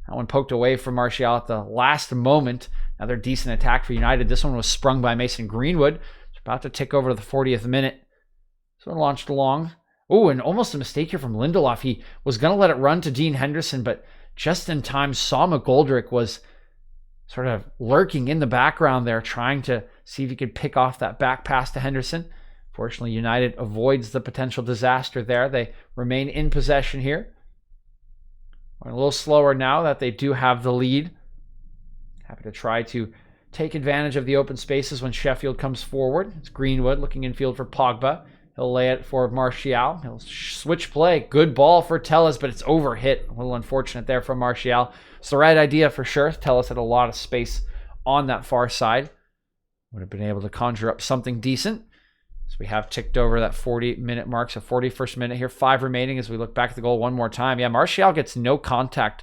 That one poked away from Martial at the last moment. Another decent attack for United. This one was sprung by Mason Greenwood. It's about to tick over to the 40th minute. This one launched along. Oh, and almost a mistake here from Lindelof. He was going to let it run to Dean Henderson, but just in time, saw McGoldrick was sort of lurking in the background there, trying to see if he could pick off that back pass to Henderson. Fortunately, United avoids the potential disaster there. They remain in possession here. Going a little slower now that they do have the lead. Happy to try to take advantage of the open spaces when Sheffield comes forward. It's Greenwood looking infield for Pogba. He'll lay it for Martial. He'll switch play. Good ball for Telles, but it's overhit. A little unfortunate there from Martial. It's the right idea for sure. Telles had a lot of space on that far side. Would have been able to conjure up something decent. So we have ticked over that 40-minute mark. So 41st minute here. 5 remaining as we look back at the goal one more time. Yeah, Martial gets no contact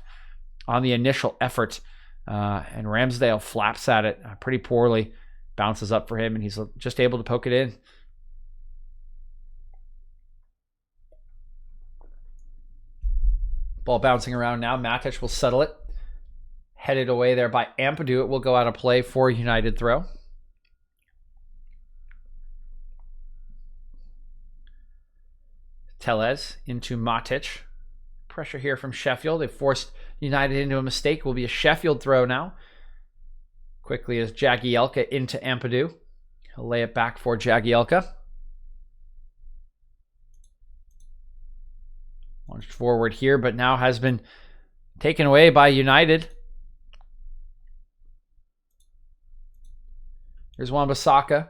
on the initial effort. And Ramsdale flaps at it pretty poorly. Bounces up for him, and he's just able to poke it in. Ball bouncing around now. Matic will settle it. Headed away there by Ampadu. It will go out of play for United throw. Telles into Matic. Pressure here from Sheffield. They forced United into a mistake. Will be a Sheffield throw now. Quickly as Jagielka into Ampadu. He'll lay it back for Jagielka. Launched forward here, but now has been taken away by United. Here's Wan-Bissaka.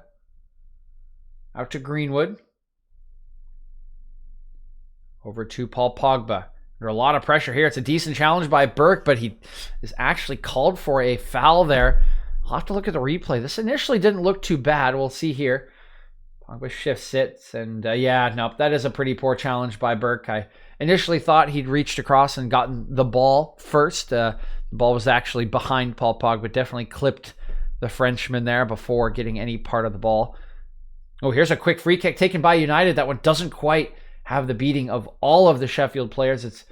Out to Greenwood. Over to Paul Pogba. Under a lot of pressure here. It's a decent challenge by Burke, but he is actually called for a foul there. I'll have to look at the replay. This initially didn't look too bad. We'll see here. Pogba shifts it, and that is a pretty poor challenge by Burke. I initially thought he'd reached across and gotten the ball first. The ball was actually behind Paul Pogba, definitely clipped the Frenchman there before getting any part of the ball. Oh, here's a quick free kick taken by United. That one doesn't quite have the beating of all of the Sheffield players. It's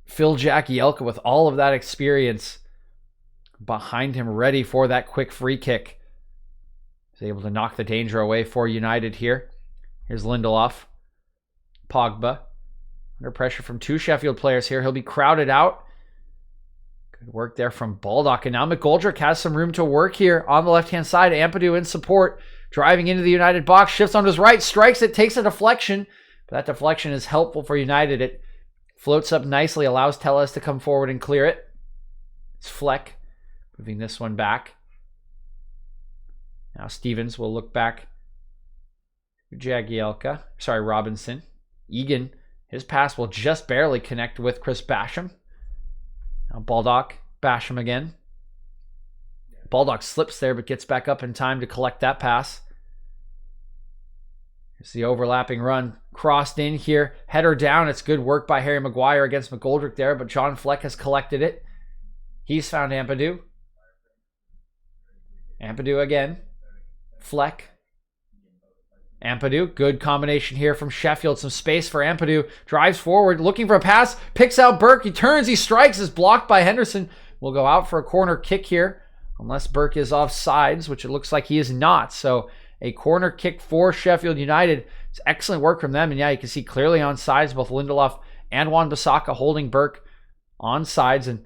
Phil Jagielka with all of that experience behind him, ready for that quick free kick. He's able to knock the danger away for United here. Here's Lindelof. Pogba. Under pressure from 2 Sheffield players here. He'll be crowded out. Good work there from Baldock. And now McGoldrick has some room to work here on the left-hand side. Ampadu in support. driving into the United box, shifts on his right, strikes it, takes a deflection. But that deflection is helpful for United. It floats up nicely, allows Tellez to come forward and clear it. It's Fleck moving this one back. Now Stevens will look back. Jagielka, sorry, Robinson. Egan, his pass will just barely connect with Chris Basham. Now Baldock, Basham again. Baldock slips there but gets back up in time to collect that pass. Here's the overlapping run. Crossed in here. Header down. It's good work by Harry Maguire against McGoldrick there, but John Fleck has collected it. He's found Ampadu. Ampadu again. Fleck. Ampadu. Good combination here from Sheffield. Some space for Ampadu. Drives forward, looking for a pass. Picks out Burke. He turns. He strikes. Is blocked by Henderson. Will go out for a corner kick here. Unless Burke is offsides, which it looks like he is not. So a corner kick for Sheffield United. It's excellent work from them. And yeah, you can see clearly on sides, both Lindelof and Wan-Bissaka holding Burke on sides. And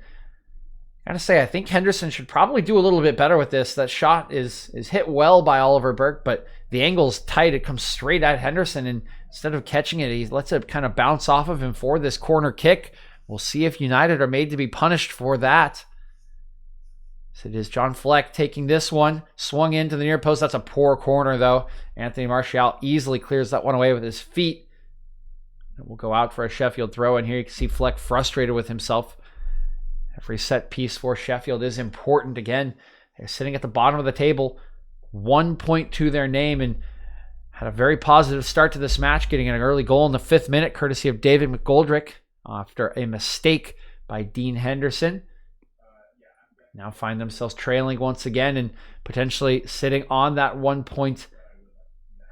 I gotta say, I think Henderson should probably do a little bit better with this. That shot is hit well by Oliver Burke, but the angle's tight. It comes straight at Henderson, and instead of catching it, he lets it kind of bounce off of him for this corner kick. We'll see if United are made to be punished for that. So it is John Fleck taking this one. Swung into the near post. That's a poor corner, though. Anthony Martial easily clears that one away with his feet. And we'll go out for a Sheffield throw. And here you can see Fleck frustrated with himself. Every set piece for Sheffield is important. Again, they're sitting at the bottom of the table. 1 point to their name, and had a very positive start to this match, getting an early goal in the 5th minute, courtesy of David McGoldrick, after a mistake by Dean Henderson. Now find themselves trailing once again and potentially sitting on that 1 point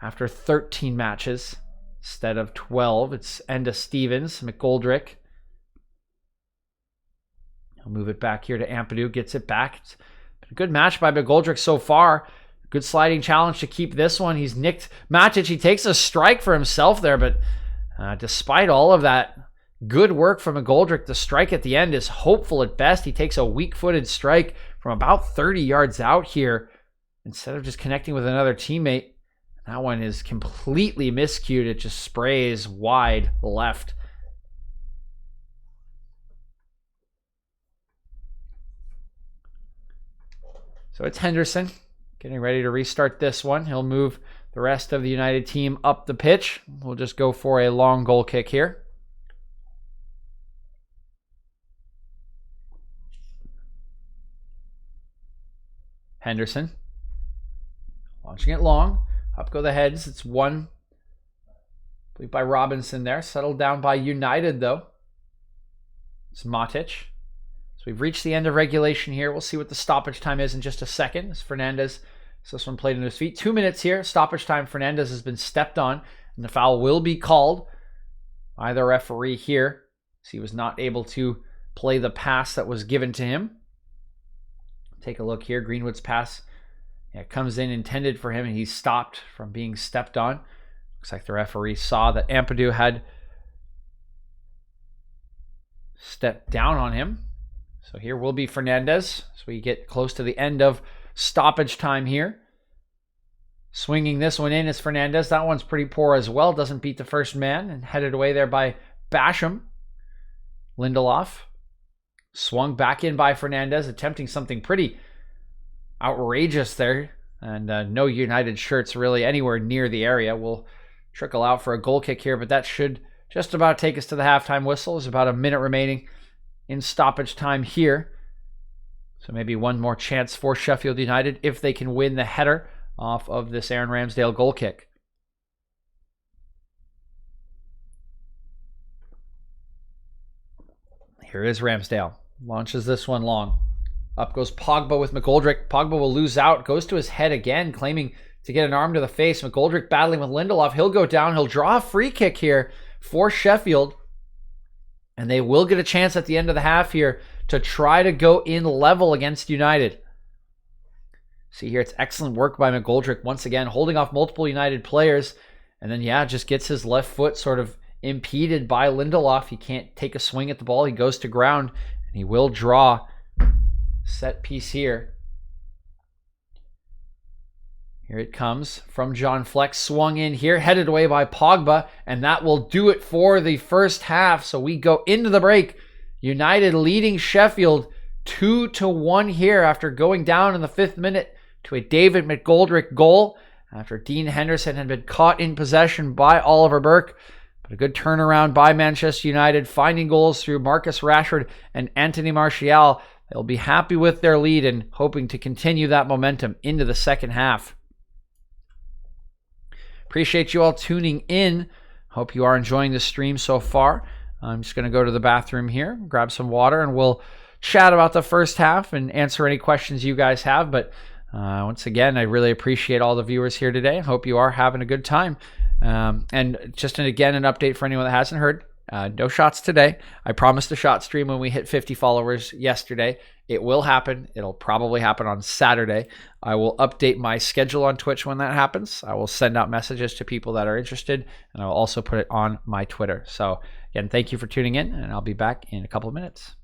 after 13 matches instead of 12. It's Enda Stevens, McGoldrick. He'll move it back here to Ampadu, gets it back. It's been a good match by McGoldrick so far. Good sliding challenge to keep this one. He's nicked Matic. He takes a strike for himself there, but despite all of that good work from McGoldrick, the strike at the end is hopeful at best. He takes a weak-footed strike from about 30 yards out here instead of just connecting with another teammate. That one is completely miscued. It just sprays wide left. So it's Henderson getting ready to restart this one. He'll move the rest of the United team up the pitch. We'll just go for a long goal kick here. Henderson launching it long. Up go the heads. It's one, I believe, by Robinson there. Settled down by United, though. It's Matic. So we've reached the end of regulation here. We'll see what the stoppage time is in just a second. As Fernandez, so this one played in his feet. 2 minutes here. Stoppage time. Fernandez has been stepped on, and the foul will be called by the referee here. So he was not able to play the pass that was given to him. Take a look here. Greenwood's pass comes in intended for him, and he's stopped from being stepped on. Looks like the referee saw that Ampadu had stepped down on him. So here will be Fernandez. So we get close to the end of stoppage time here. Swinging this one in is Fernandez. That one's pretty poor as well. Doesn't beat the first man, and headed away there by Basham. Lindelof. Swung back in by Fernandez, attempting something pretty outrageous there. And no United shirts really anywhere near the area. We'll trickle out for a goal kick here, but that should just about take us to the halftime whistle. There's about a minute remaining in stoppage time here. So maybe one more chance for Sheffield United if they can win the header off of this Aaron Ramsdale goal kick. Here is Ramsdale. Launches this one long. Up goes Pogba with McGoldrick. Pogba will lose out. Goes to his head again, claiming to get an arm to the face. McGoldrick battling with Lindelof. He'll go down. He'll draw a free kick here for Sheffield. And they will get a chance at the end of the half here to try to go in level against United. See here, it's excellent work by McGoldrick. Once again, holding off multiple United players. And then, just gets his left foot sort of impeded by Lindelof. He can't take a swing at the ball. He goes to ground, and he will draw set piece here. Here it comes from John Fleck, swung in here, headed away by Pogba, and that will do it for the first half. So we go into the break. United leading Sheffield 2-1 here after going down in the 5th minute to a David McGoldrick goal after Dean Henderson had been caught in possession by Oliver Burke. But a good turnaround by Manchester United, finding goals through Marcus Rashford and Anthony Martial. They'll be happy with their lead and hoping to continue that momentum into the second half. Appreciate you all tuning in. Hope you are enjoying the stream so far. I'm just going to go to the bathroom here, grab some water, and we'll chat about the first half and answer any questions you guys have. But once again, I really appreciate all the viewers here today. I hope you are having a good time. And just again, an update for anyone that hasn't heard. No shots today. I promised a shot stream when we hit 50 followers yesterday. It will happen. It'll probably happen on Saturday. I will update my schedule on Twitch when that happens. I will send out messages to people that are interested, and I'll also put it on my Twitter. So again, thank you for tuning in, and I'll be back in a couple of minutes.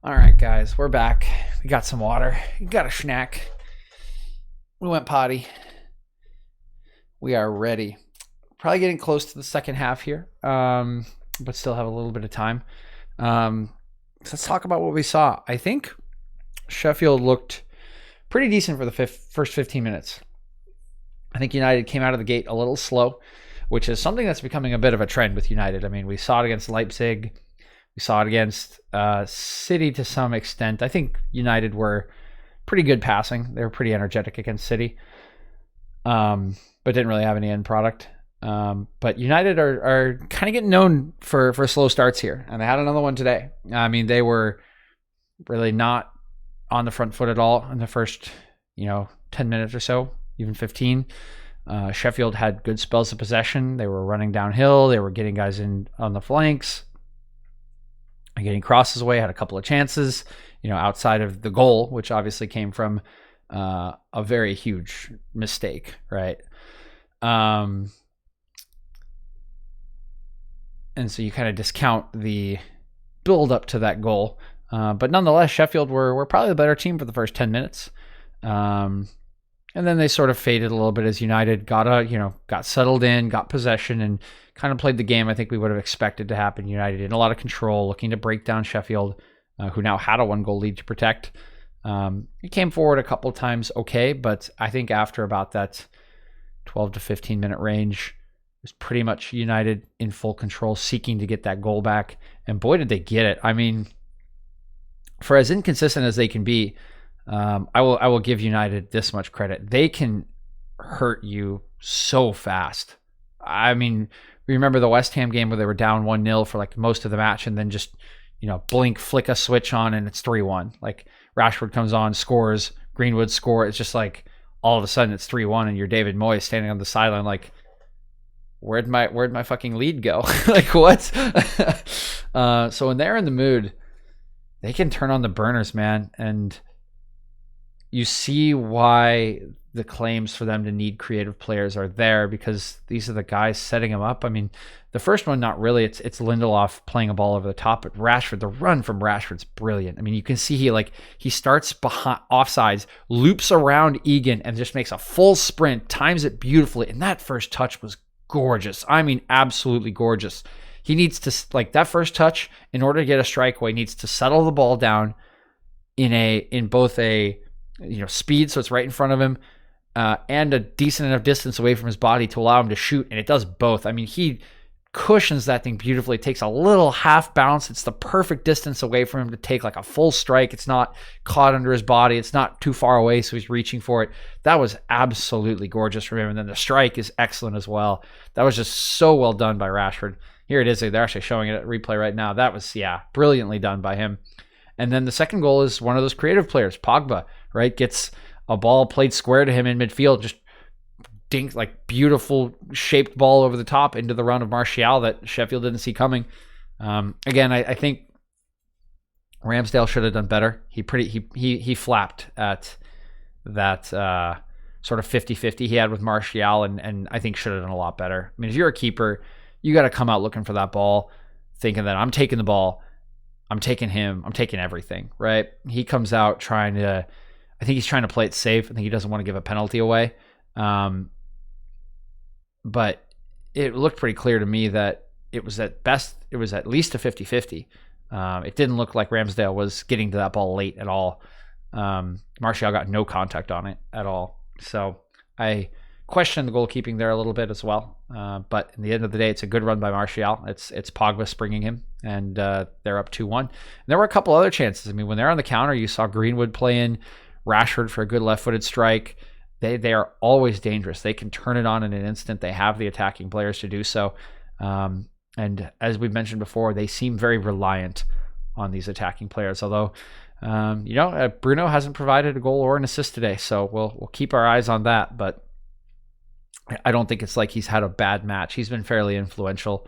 All right, guys, we're back. We got some water. We got a snack. We went potty. We are ready. Probably getting close to the second half here, but still have a little bit of time. So let's talk about what we saw. I think Sheffield looked pretty decent for the first 15 minutes. I think United came out of the gate a little slow, which is something that's becoming a bit of a trend with United. I mean, we saw it against Leipzig. We saw it against City to some extent. I think United were pretty good passing. They were pretty energetic against City, but didn't really have any end product. But United are kind of getting known for slow starts here, and they had another one today. I mean, they were really not on the front foot at all in the first, 10 minutes or so, even 15. Sheffield had good spells of possession. They were running downhill. They were getting guys in on the flanks, getting crosses away, had a couple of chances, outside of the goal, which obviously came from a very huge mistake, right? And so you kind of discount the build up to that goal. But nonetheless, Sheffield were probably the better team for the first 10 minutes. And then they sort of faded a little bit as United got settled in, got possession, and kind of played the game I think we would have expected to happen. United in a lot of control, looking to break down Sheffield, who now had a 1-goal lead to protect. It came forward a couple times, okay, but I think after about that 12 to 15 minute range, it was pretty much United in full control, seeking to get that goal back. And boy, did they get it. I mean, for as inconsistent as they can be, I will give United this much credit. They can hurt you so fast. I mean, remember the West Ham game where they were down 1-0 for like most of the match, and then just, blink, flick a switch on, and it's 3-1. Like Rashford comes on, scores, Greenwood score. It's just like all of a sudden it's 3-1, and you're David Moyes standing on the sideline like, where'd my fucking lead go? Like what? So when they're in the mood, they can turn on the burners, man. And you see why the claims for them to need creative players are there, because these are the guys setting them up. I mean, the first one, not really. It's Lindelof playing a ball over the top, but Rashford, the run from Rashford's brilliant. I mean, you can see he starts behind offsides, loops around Egan, and just makes a full sprint, times it beautifully. And that first touch was gorgeous. I mean, absolutely gorgeous. He needs to, that first touch, in order to get a strike away, needs to settle the ball down in both a speed, so it's right in front of him, and a decent enough distance away from his body to allow him to shoot, and it does both. I mean, he cushions that thing beautifully. It takes a little half bounce. It's the perfect distance away from him to take like a full strike. It's not caught under his body. It's not too far away, so he's reaching for it. That was absolutely gorgeous from him. And then the strike is excellent as well. That was just so well done by Rashford. Here it is. They're actually showing it at replay right now. That was, brilliantly done by him. And then the second goal is one of those creative players, Pogba, right? Gets a ball played square to him in midfield, just dink, like beautiful shaped ball over the top into the run of Martial that Sheffield didn't see coming. Again, I think Ramsdale should have done better. He flapped at that sort of 50-50 he had with Martial, and I think should have done a lot better. I mean, if you're a keeper, you got to come out looking for that ball, thinking that I'm taking the ball, I'm taking him, I'm taking everything, right? He comes out I think he's trying to play it safe. I think he doesn't want to give a penalty away. But it looked pretty clear to me that it was at least a 50-50. It didn't look like Ramsdale was getting to that ball late at all. Martial got no contact on it at all. So I question the goalkeeping there a little bit as well. But in the end of the day, it's a good run by Martial. It's Pogba springing him, and they're up 2-1. And there were a couple other chances. I mean, when they're on the counter, you saw Greenwood play in Rashford for a good left-footed strike. They are always dangerous. They can turn it on in an instant. They have the attacking players to do so. And as we've mentioned before, they seem very reliant on these attacking players. Although, Bruno hasn't provided a goal or an assist today, so we'll keep our eyes on that. But I don't think it's like he's had a bad match. He's been fairly influential.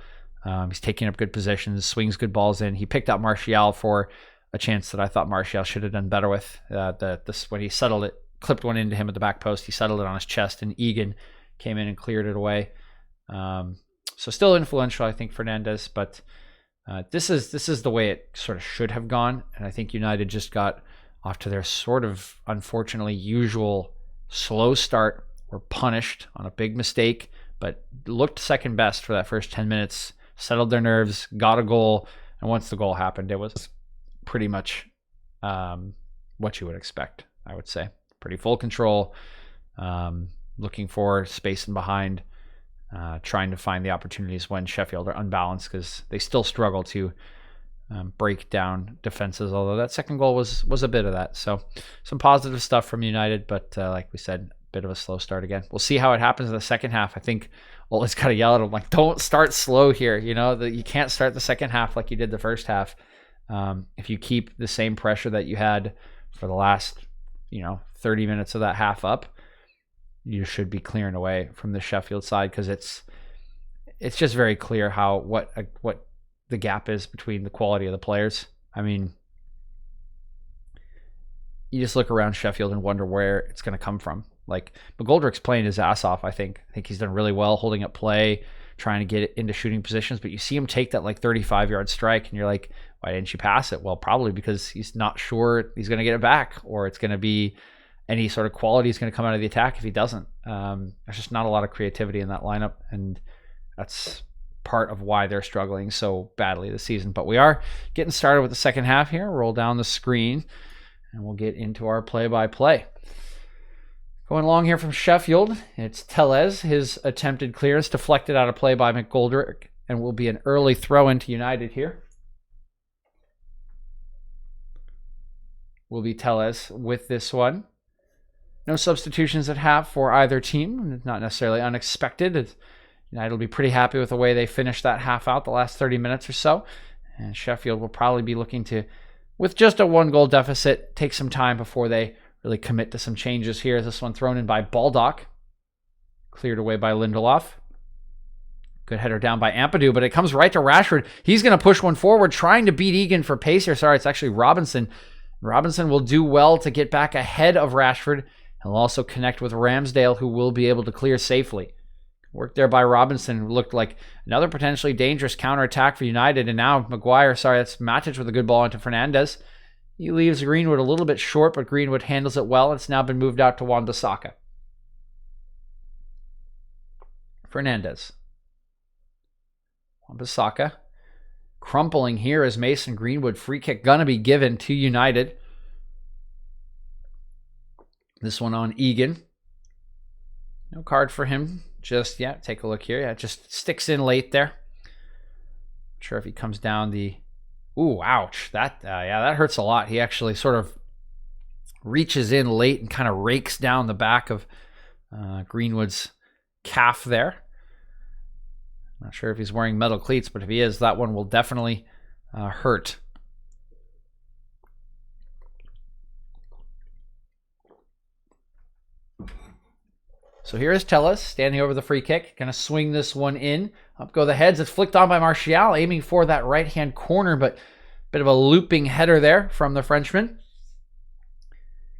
He's taking up good positions, swings good balls in. He picked out Martial for a chance that I thought Martial should have done better with. When he settled it, clipped one into him at the back post. He settled it on his chest, and Egan came in and cleared it away. So still influential, I think, Fernandez, but This is the way it sort of should have gone, and I think United just got off to their sort of unfortunately usual slow start. Were punished on a big mistake, but looked second best for that first 10 minutes, settled their nerves, got a goal, and once the goal happened, it was pretty much what you would expect, I would say. Pretty full control, looking for space and behind, trying to find the opportunities when Sheffield are unbalanced, because they still struggle to break down defenses, although that second goal was a bit of that. So some positive stuff from United, but like we said, a bit of a slow start again. We'll see how it happens in the second half. I think Ole's got to yell at him, like, don't start slow here. You know, you can't start the second half like you did the first half. If you keep the same pressure that you had for the last, 30 minutes of that half up, you should be clearing away from the Sheffield side, because it's just very clear what the gap is between the quality of the players. I mean, you just look around Sheffield and wonder where it's going to come from. Like, McGoldrick's playing his ass off, I think. I think he's done really well holding up play, trying to get it into shooting positions, but you see him take that 35-yard strike, and you're like, why didn't you pass it? Well, probably because he's not sure he's going to get it back, or it's going to be any sort of quality is going to come out of the attack if he doesn't. There's just not a lot of creativity in that lineup, and that's part of why they're struggling so badly this season. But we are getting started with the second half here. Roll down the screen, and we'll get into our play-by-play. Going along here from Sheffield, it's Tellez. His attempted clearance deflected out of play by McGoldrick, and will be an early throw into United here. Will be Tellez with this one. No substitutions at half for either team. Not necessarily unexpected. United will be pretty happy with the way they finished that half out, the last 30 minutes or so. And Sheffield will probably be looking to, with just a 1-goal deficit, take some time before they really commit to some changes here. This one thrown in by Baldock. Cleared away by Lindelof. Good header down by Ampadu, but it comes right to Rashford. He's going to push one forward, trying to beat Egan for pace here. Sorry, it's actually Robinson. Robinson will do well to get back ahead of Rashford. He'll also connect with Ramsdale, who will be able to clear safely. Work there by Robinson. Looked like another potentially dangerous counterattack for United. And now that's Matic with a good ball into Fernandes. He leaves Greenwood a little bit short, but Greenwood handles it well. It's now been moved out to Wan-Bissaka. Fernandes. Wan-Bissaka. Crumpling here as Mason Greenwood. Free kick gonna be given to United. This one on Egan. No card for him just yet. Take a look here. Yeah, it just sticks in late there. Not sure if he comes down the... Ooh, ouch. That hurts a lot. He actually sort of reaches in late and kind of rakes down the back of Greenwood's calf there. Not sure if he's wearing metal cleats, but if he is, that one will definitely hurt. So here is Tellez standing over the free kick. Going to swing this one in. Up go the heads. It's flicked on by Martial, aiming for that right-hand corner, but a bit of a looping header there from the Frenchman.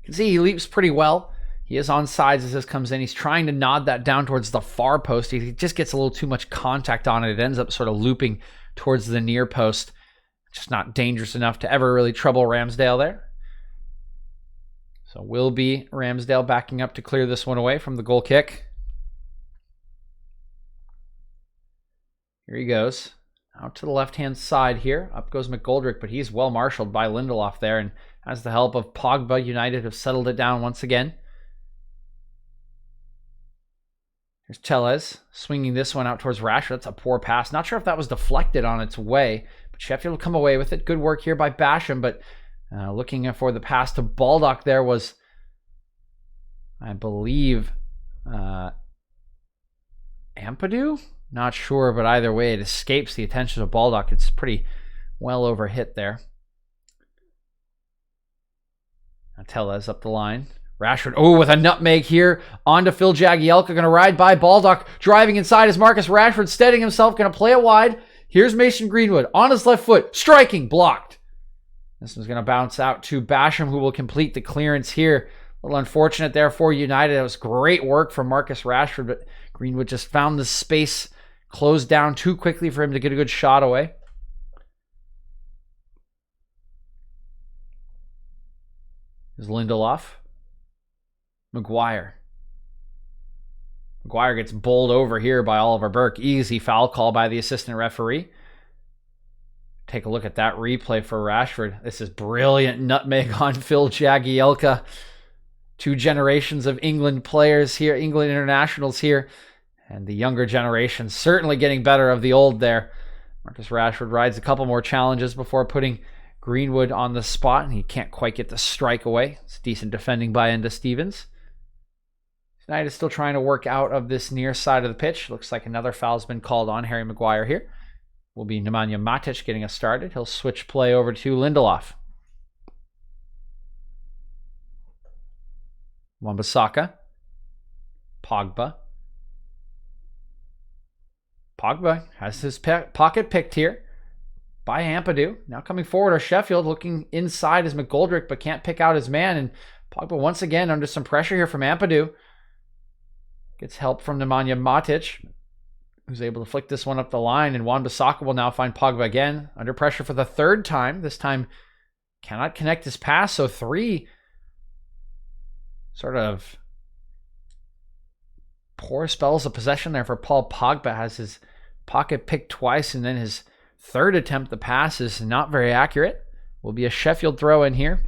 You can see he leaps pretty well. He is on sides as this comes in. He's trying to nod that down towards the far post. He just gets a little too much contact on it. It ends up sort of looping towards the near post. Just not dangerous enough to ever really trouble Ramsdale there. So will be Ramsdale backing up to clear this one away from the goal kick. Here he goes. Out to the left-hand side here. Up goes McGoldrick, but he's well marshaled by Lindelof there. And has the help of Pogba, United have settled it down once again. Here's Tellez swinging this one out towards Rashford. That's a poor pass. Not sure if that was deflected on its way, but Sheffield will come away with it. Good work here by Basham, but looking for the pass to Baldock there was, I believe, Ampadu? Not sure, but either way, it escapes the attention of Baldock. It's pretty well over hit there. Now Tellez up the line. Rashford, with a nutmeg here. On to Phil Jagielka, going to ride by Baldock. Driving inside is Marcus Rashford, steadying himself, going to play it wide. Here's Mason Greenwood on his left foot. Striking, blocked. This one's going to bounce out to Basham, who will complete the clearance here. A little unfortunate there for United. It was great work from Marcus Rashford, but Greenwood just found the space closed down too quickly for him to get a good shot away. Is Lindelof. Maguire. Maguire gets bowled over here by Oliver Burke. Easy foul call by the assistant referee. Take a look at that replay for Rashford. This is brilliant nutmeg on Phil Jagielka. Two generations of England players here, England internationals here. And the younger generation certainly getting better of the old there. Marcus Rashford rides a couple more challenges before putting Greenwood on the spot. And he can't quite get the strike away. It's decent defending by Enda Stevens. United is still trying to work out of this near side of the pitch. Looks like another foul's been called on Harry Maguire here. Will be Nemanja Matic getting us started. He'll switch play over to Lindelof. Wan-Bissaka. Pogba. Pogba has his pocket picked here by Ampadu. Now coming forward are Sheffield. Looking inside is McGoldrick, but can't pick out his man. And Pogba once again under some pressure here from Ampadu. Gets help from Nemanja Matic, who's able to flick this one up the line. And Wan-Bissaka will now find Pogba again. Under pressure for the third time. This time cannot connect his pass. So 3 sort of poor spells of possession there for Paul Pogba. Has his pocket picked twice, and then his third attempt to pass is not very accurate. Will be a Sheffield throw in here.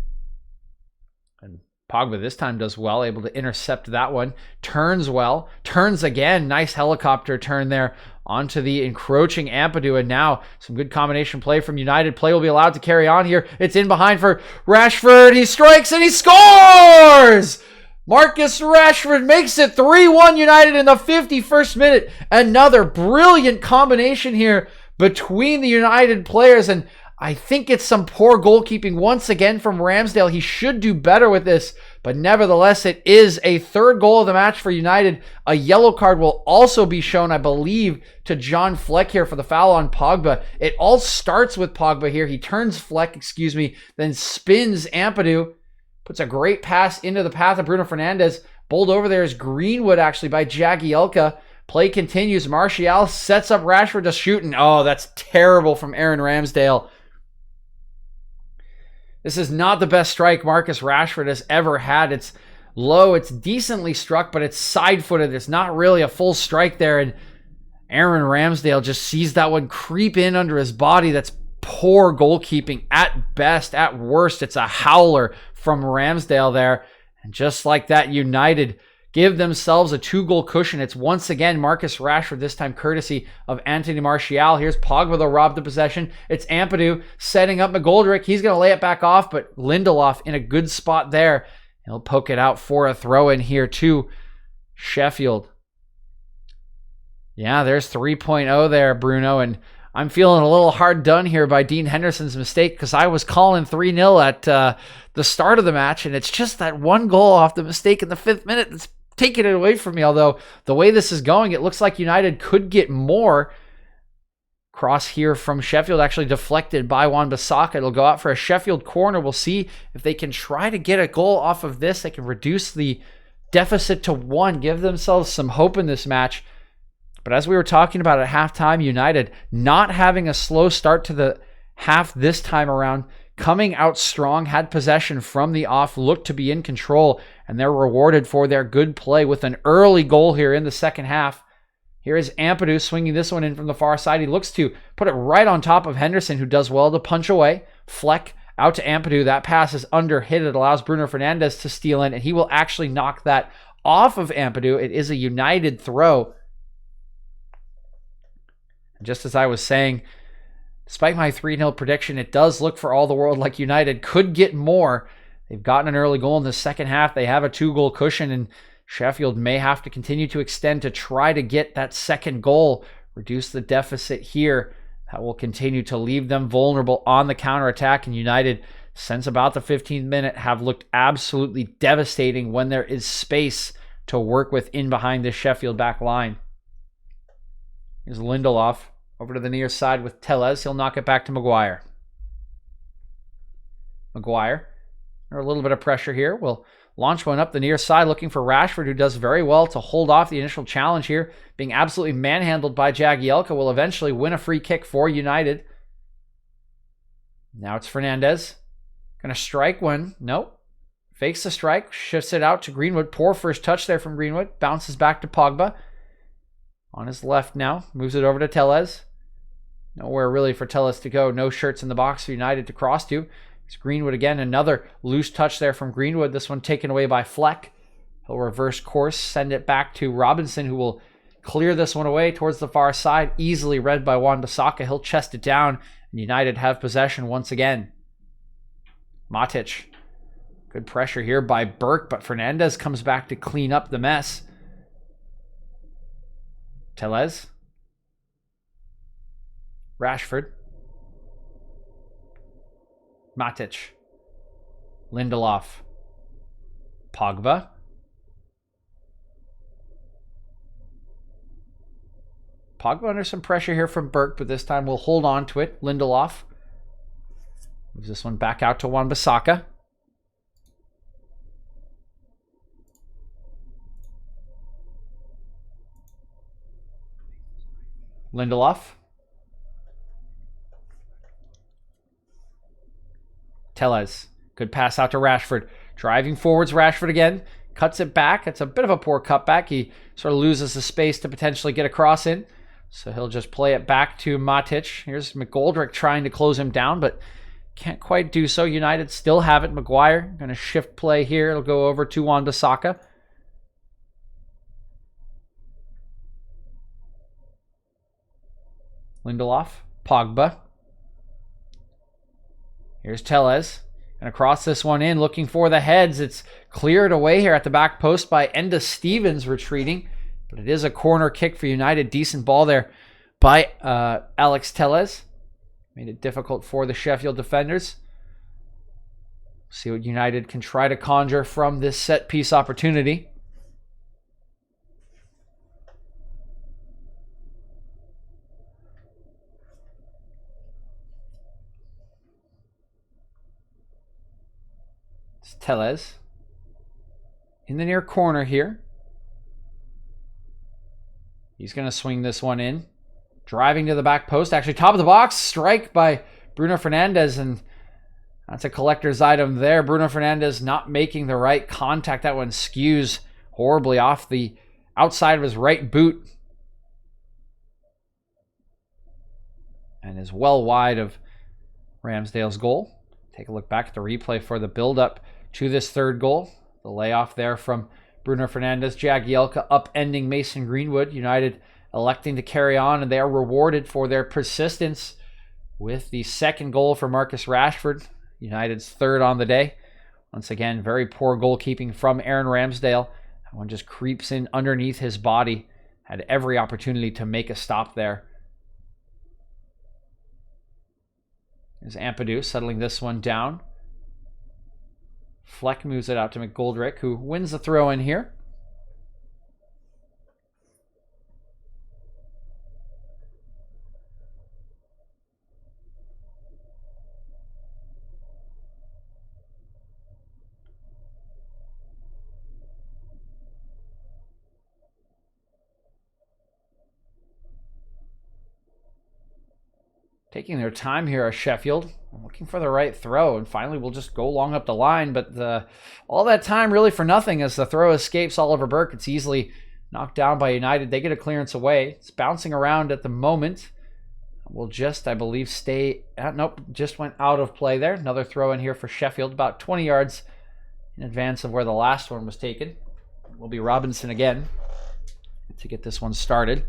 And Pogba this time does well, able to intercept that one. Turns well. Turns again. Nice helicopter turn there onto the encroaching Ampadu. And now some good combination play from United. Play will be allowed to carry on here. It's in behind for Rashford. He strikes and he scores! Marcus Rashford makes it 3-1 United in the 51st minute. Another brilliant combination here between the United players. And I think it's some poor goalkeeping once again from Ramsdale. He should do better with this. But nevertheless, it is a third goal of the match for United. A yellow card will also be shown, I believe, to John Fleck here for the foul on Pogba. It all starts with Pogba here. He turns Fleck, then spins Ampadu. Puts a great pass into the path of Bruno Fernandes. Bowled over there is Greenwood actually by Jagielka. Play continues. Martial sets up Rashford to shoot. And oh, that's terrible from Aaron Ramsdale. This is not the best strike Marcus Rashford has ever had. It's low. It's decently struck, but it's side-footed. It's not really a full strike there. And Aaron Ramsdale just sees that one creep in under his body. That's poor goalkeeping at best. At worst, it's a howler from Ramsdale there. And just like that, United give themselves a 2-goal cushion. It's once again Marcus Rashford, this time courtesy of Anthony Martial. Here's Pogba, they'll rob the possession. It's Ampadu setting up McGoldrick. He's going to lay it back off, but Lindelof in a good spot there. He'll poke it out for a throw-in here to Sheffield. Yeah, there's 3.0 there, Bruno, and I'm feeling a little hard done here by Dean Henderson's mistake because I was calling 3-0 at the start of the match, and it's just that one goal off the mistake in the 5th minute that's taking it away from me. Although the way this is going, it looks like United could get more. Cross here from Sheffield, actually deflected by Wan-Bissaka. It'll go out for a Sheffield corner. We'll see if they can try to get a goal off of this. They can reduce the deficit to 1, give themselves some hope in this match. But as we were talking about at halftime, United not having a slow start to the half this time around, coming out strong, had possession from the off, looked to be in control, and they're rewarded for their good play with an early goal here in the second half. Here is Ampadu swinging this one in from the far side. He looks to put it right on top of Henderson, who does well to punch away. Fleck out to Ampadu. That pass is under hit. It allows Bruno Fernandes to steal in, and he will actually knock that off of Ampadu. It is a United throw. Just as I was saying, despite my 3-0 prediction, it does look for all the world like United could get more. They've gotten an early goal in the second half. They have a 2-goal cushion, and Sheffield may have to continue to extend to try to get that second goal, reduce the deficit here. That will continue to leave them vulnerable on the counterattack, and United, since about the 15th minute, have looked absolutely devastating when there is space to work with in behind this Sheffield back line. Here's Lindelof over to the near side with Tellez. He'll knock it back to Maguire. Maguire, under a little bit of pressure here, will launch one up the near side looking for Rashford, who does very well to hold off the initial challenge here. Being absolutely manhandled by Jagielka, will eventually win a free kick for United. Now it's Fernandes. Going to strike one. Nope. Fakes the strike, shifts it out to Greenwood. Poor first touch there from Greenwood. Bounces back to Pogba. On his left now. Moves it over to Tellez. Nowhere really for Tellez to go. No shirts in the box for United to cross to. It's Greenwood again. Another loose touch there from Greenwood. This one taken away by Fleck. He'll reverse course. Send it back to Robinson, who will clear this one away towards the far side. Easily read by Wan-Bissaka. He'll chest it down. And United have possession once again. Matic. Good pressure here by Burke, but Fernandez comes back to clean up the mess. Tellez. Rashford. Matic. Lindelof. Pogba. Pogba under some pressure here from Burke, but this time we'll hold on to it. Lindelof. Moves this one back out to Wan-Bissaka. Lindelof. Tellez. Good pass out to Rashford. Driving forwards, Rashford again. Cuts it back. It's a bit of a poor cutback. He sort of loses the space to potentially get a cross in. So he'll just play it back to Matic. Here's McGoldrick trying to close him down, but can't quite do so. United still have it. Maguire going to shift play here. It'll go over to Wan-Bissaka. Lindelof. Pogba. Here's Tellez. And across this one in, looking for the heads. It's cleared away here at the back post by Enda Stevens retreating. But it is a corner kick for United. Decent ball there by Alex Tellez. Made it difficult for the Sheffield defenders. See what United can try to conjure from this set piece opportunity. It's Tellez in the near corner here. He's going to swing this one in. Driving to the back post. Actually, top of the box. Strike by Bruno Fernandes. And that's a collector's item there. Bruno Fernandes not making the right contact. That one skews horribly off the outside of his right boot. And is well wide of Ramsdale's goal. Take a look back at the replay for the build-up to this third goal. The layoff there from Bruno Fernandes. Jagielka upending Mason Greenwood. United electing to carry on, and they are rewarded for their persistence with the second goal for Marcus Rashford. United's third on the day. Once again, very poor goalkeeping from Aaron Ramsdale. That one just creeps in underneath his body. Had every opportunity to make a stop there. There's Ampadu settling this one down. Fleck moves it out to McGoldrick, who wins the throw in here. Taking their time here at Sheffield, looking for the right throw, and finally we'll just go long up the line, but all that time really for nothing as the throw escapes Oliver Burke. It's easily knocked down by United. They get a clearance away. It's bouncing around at the moment. We'll just, I believe, stay... nope, just went out of play there. Another throw in here for Sheffield, about 20 yards in advance of where the last one was taken. Will be Robinson again to get this one started.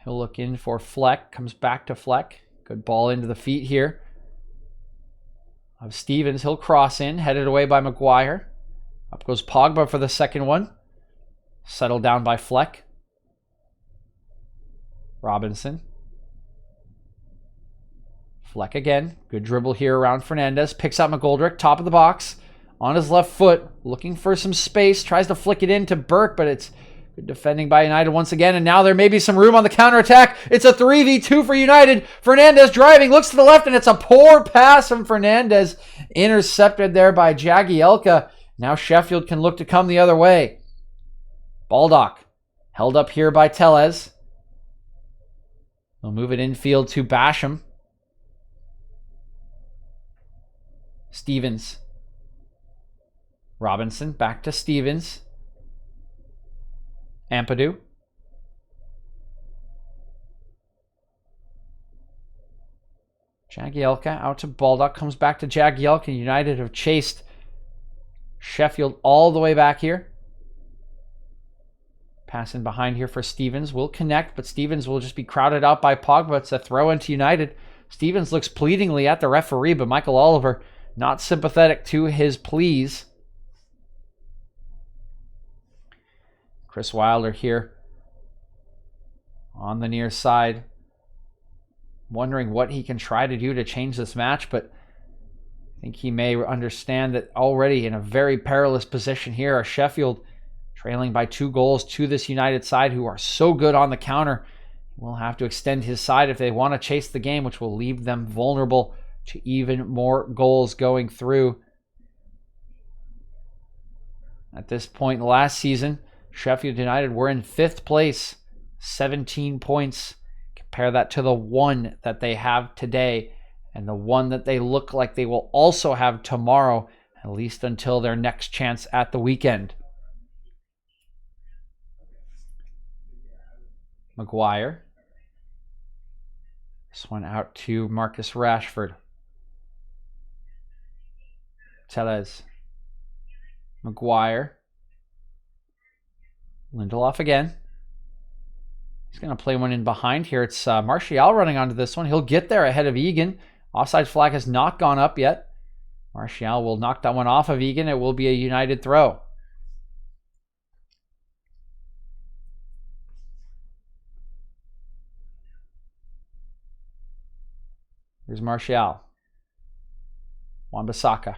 He'll look in for Fleck, comes back to Fleck. Good ball into the feet here of Stevens. He'll cross in, headed away by Maguire. Up goes Pogba for the second one. Settled down by Fleck. Robinson. Fleck again. Good dribble here around Fernandes. Picks up McGoldrick, top of the box. On his left foot, looking for some space. Tries to flick it in to Burke, but it's good defending by United once again. And now there may be some room on the counterattack. It's a 3v2 for United. Fernandes driving, looks to the left, and it's a poor pass from Fernandes. Intercepted there by Jagielka. Now Sheffield can look to come the other way. Baldock held up here by Tellez. They'll move it infield to Basham. Stevens. Robinson back to Stevens. Ampadu. Jagielka out to Baldock. Comes back to Jagielka. United have chased Sheffield all the way back here. Passing behind here for Stevens. Will connect, but Stevens will just be crowded out by Pogba. It's a throw into United. Stevens looks pleadingly at the referee, but Michael Oliver not sympathetic to his pleas. Chris Wilder here on the near side, wondering what he can try to do to change this match, but I think he may understand that already in a very perilous position here are Sheffield, trailing by 2 goals to this United side who are so good on the counter. Will have to extend his side if they want to chase the game, which will leave them vulnerable to even more goals going through. At this point last season, Sheffield United were in 5th place, 17 points. Compare that to the 1 that they have today and the 1 that they look like they will also have tomorrow, at least until their next chance at the weekend. Maguire. This one out to Marcus Rashford. Tellez. Maguire. Lindelof again. He's going to play one in behind here. It's Martial running onto this one. He'll get there ahead of Egan. Offside flag has not gone up yet. Martial will knock that one off of Egan. It will be a United throw. Here's Martial. Wan-Bissaka.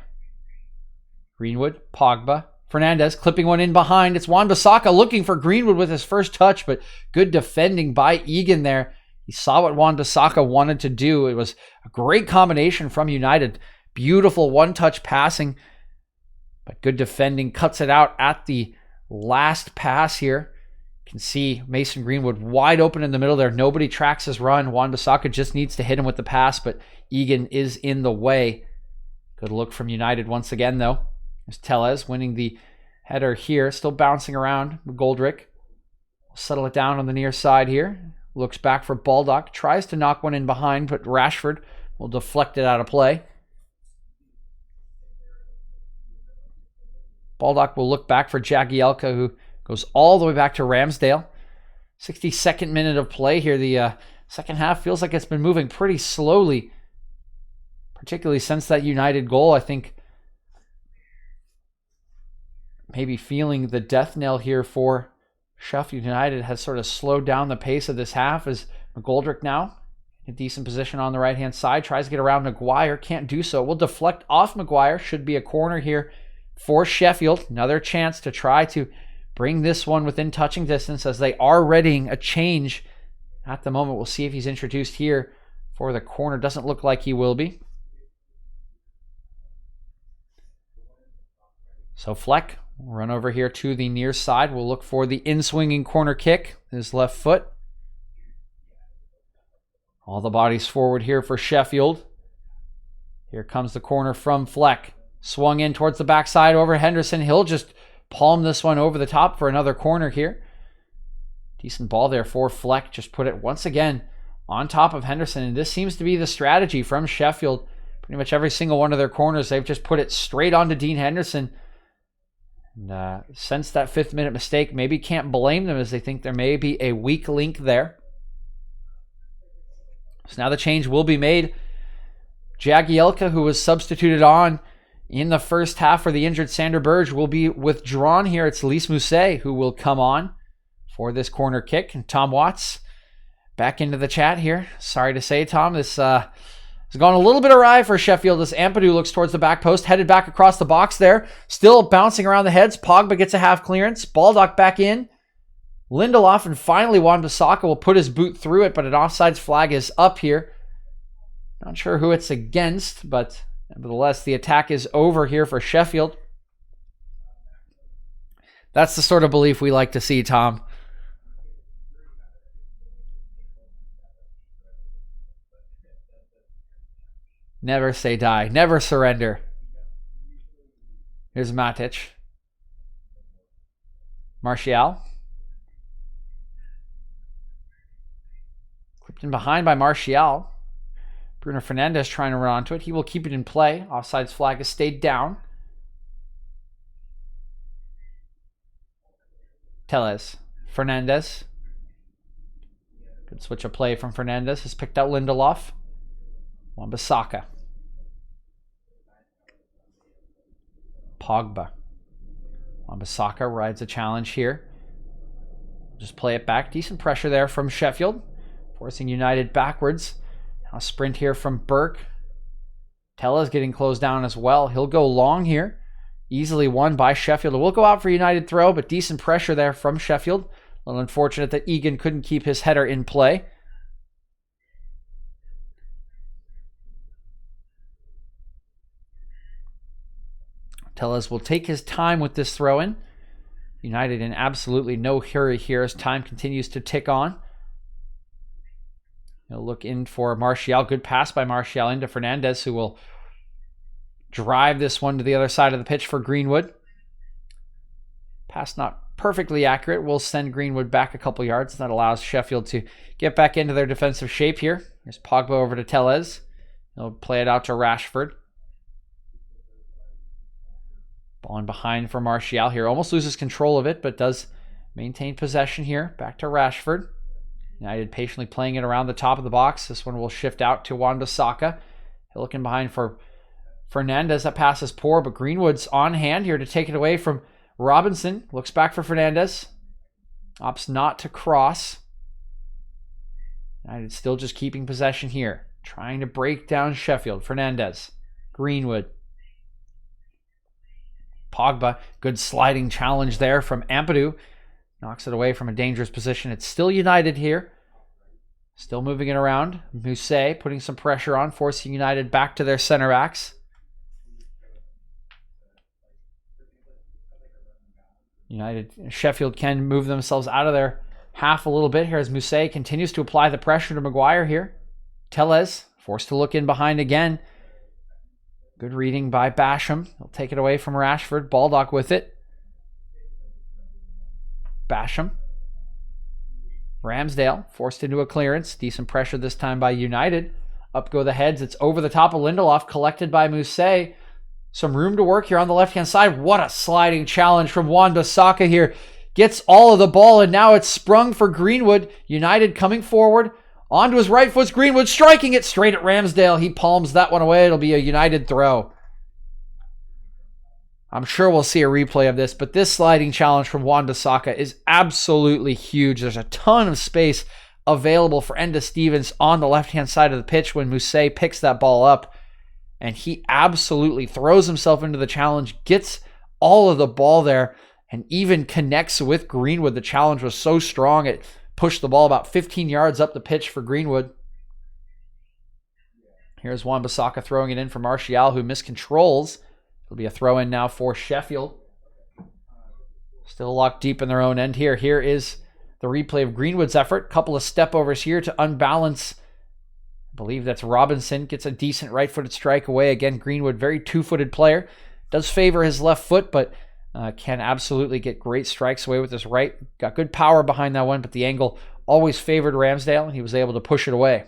Greenwood. Pogba. Fernandez clipping one in behind. It's Wan-Bissaka looking for Greenwood with his first touch, but good defending by Egan there. He saw what Wan-Bissaka wanted to do. It was a great combination from United. Beautiful one-touch passing, but good defending. Cuts it out at the last pass here. You can see Mason Greenwood wide open in the middle there. Nobody tracks his run. Wan-Bissaka just needs to hit him with the pass, but Egan is in the way. Good look from United once again, though. There's Tellez winning the header here. Still bouncing around. Goldrick will settle it down on the near side here. Looks back for Baldock. Tries to knock one in behind, but Rashford will deflect it out of play. Baldock will look back for Jagielka, who goes all the way back to Ramsdale. 62nd minute of play here. The second half feels like it's been moving pretty slowly, particularly since that United goal. I think maybe feeling the death knell here for Sheffield United has sort of slowed down the pace of this half as McGoldrick now in a decent position on the right-hand side. Tries to get around Maguire. Can't do so. Will deflect off Maguire. Should be a corner here for Sheffield. Another chance to try to bring this one within touching distance as they are readying a change at the moment. We'll see if he's introduced here for the corner. Doesn't look like he will be. So Fleck will run over here to the near side. We'll look for the in-swinging corner kick. His left foot. All the bodies forward here for Sheffield. Here comes the corner from Fleck. Swung in towards the backside over Henderson. He'll just palm this one over the top for another corner here. Decent ball there for Fleck. Just put it once again on top of Henderson. And this seems to be the strategy from Sheffield. Pretty much every single one of their corners, they've just put it straight onto Dean Henderson. And since that 5th minute mistake, maybe can't blame them as they think there may be a weak link there. So now the change will be made. Jagielka, who was substituted on in the first half for the injured Sander Berge, will be withdrawn here. It's Lys Mousset who will come on for this corner kick. And Tom Watts back into the chat here. Sorry to say, Tom, this has gone a little bit awry for Sheffield as Ampadu looks towards the back post, headed back across the box there. Still bouncing around the heads. Pogba gets a half clearance. Baldock back in. Lindelof, and finally Wan-Bissaka will put his boot through it, but an offsides flag is up here. Not sure who it's against, but nevertheless, the attack is over here for Sheffield. That's the sort of belief we like to see, Tom. Never say die. Never surrender. Here's Matic. Martial. Clipped in behind by Martial. Bruno Fernandes trying to run onto it. He will keep it in play. Offsides flag has stayed down. Telles. Fernandes. Good switch of play from Fernandes. Has picked out Lindelof. Wan-Bissaka. Pogba. Wan-Bissaka rides a challenge here. Just play it back. Decent pressure there from Sheffield. Forcing United backwards. Now a sprint here from Burke. Tella's getting closed down as well. He'll go long here. Easily won by Sheffield. It will go out for United throw, but decent pressure there from Sheffield. A little unfortunate that Egan couldn't keep his header in play. Telles will take his time with this throw-in. United in absolutely no hurry here as time continues to tick on. He'll look in for Martial. Good pass by Martial into Fernandes, who will drive this one to the other side of the pitch for Greenwood. Pass not perfectly accurate. Will send Greenwood back a couple yards. That allows Sheffield to get back into their defensive shape here. Here's Pogba over to Telles. He'll play it out to Rashford. Ball in behind for Martial here. Almost loses control of it, but does maintain possession here. Back to Rashford. United patiently playing it around the top of the box. This one will shift out to Wan-Bissaka. Looking behind for Fernandes. That pass is poor, but Greenwood's on hand here to take it away from Robinson. Looks back for Fernandes. Opts not to cross. United still just keeping possession here. Trying to break down Sheffield. Fernandes. Greenwood. Pogba. Good sliding challenge there from Ampadu. Knocks it away from a dangerous position. It's still United here. Still moving it around. Mousset putting some pressure on, forcing United back to their center backs. Sheffield can move themselves out of their half a little bit here as Mousset continues to apply the pressure to Maguire here. Telles forced to look in behind again. Good reading by Basham. He'll take it away from Rashford. Baldock with it. Basham. Ramsdale forced into a clearance. Decent pressure this time by United. Up go the heads. It's over the top of Lindelof. Collected by Mousset. Some room to work here on the left-hand side. What a sliding challenge from Wan-Bissaka here. Gets all of the ball, and now it's sprung for Greenwood. United coming forward. Onto his right foot. Greenwood striking it straight at Ramsdale. He palms that one away. It'll be a United throw. I'm sure we'll see a replay of this, but this sliding challenge from Wan-Bissaka is absolutely huge. There's a ton of space available for Enda Stevens on the left-hand side of the pitch when Mousset picks that ball up, and he absolutely throws himself into the challenge, gets all of the ball there, and even connects with Greenwood. The challenge was so strong, it pushed the ball about 15 yards up the pitch for Greenwood. Here's Wan-Bissaka throwing it in for Martial, who miscontrols. It'll be a throw-in now for Sheffield. Still locked deep in their own end here. Here is the replay of Greenwood's effort. Couple of step-overs here to unbalance. I believe that's Robinson. Gets a decent right-footed strike away. Again, Greenwood, very two-footed player. Does favor his left foot, but can absolutely get great strikes away with his right. Got good power behind that one, but the angle always favored Ramsdale, and he was able to push it away.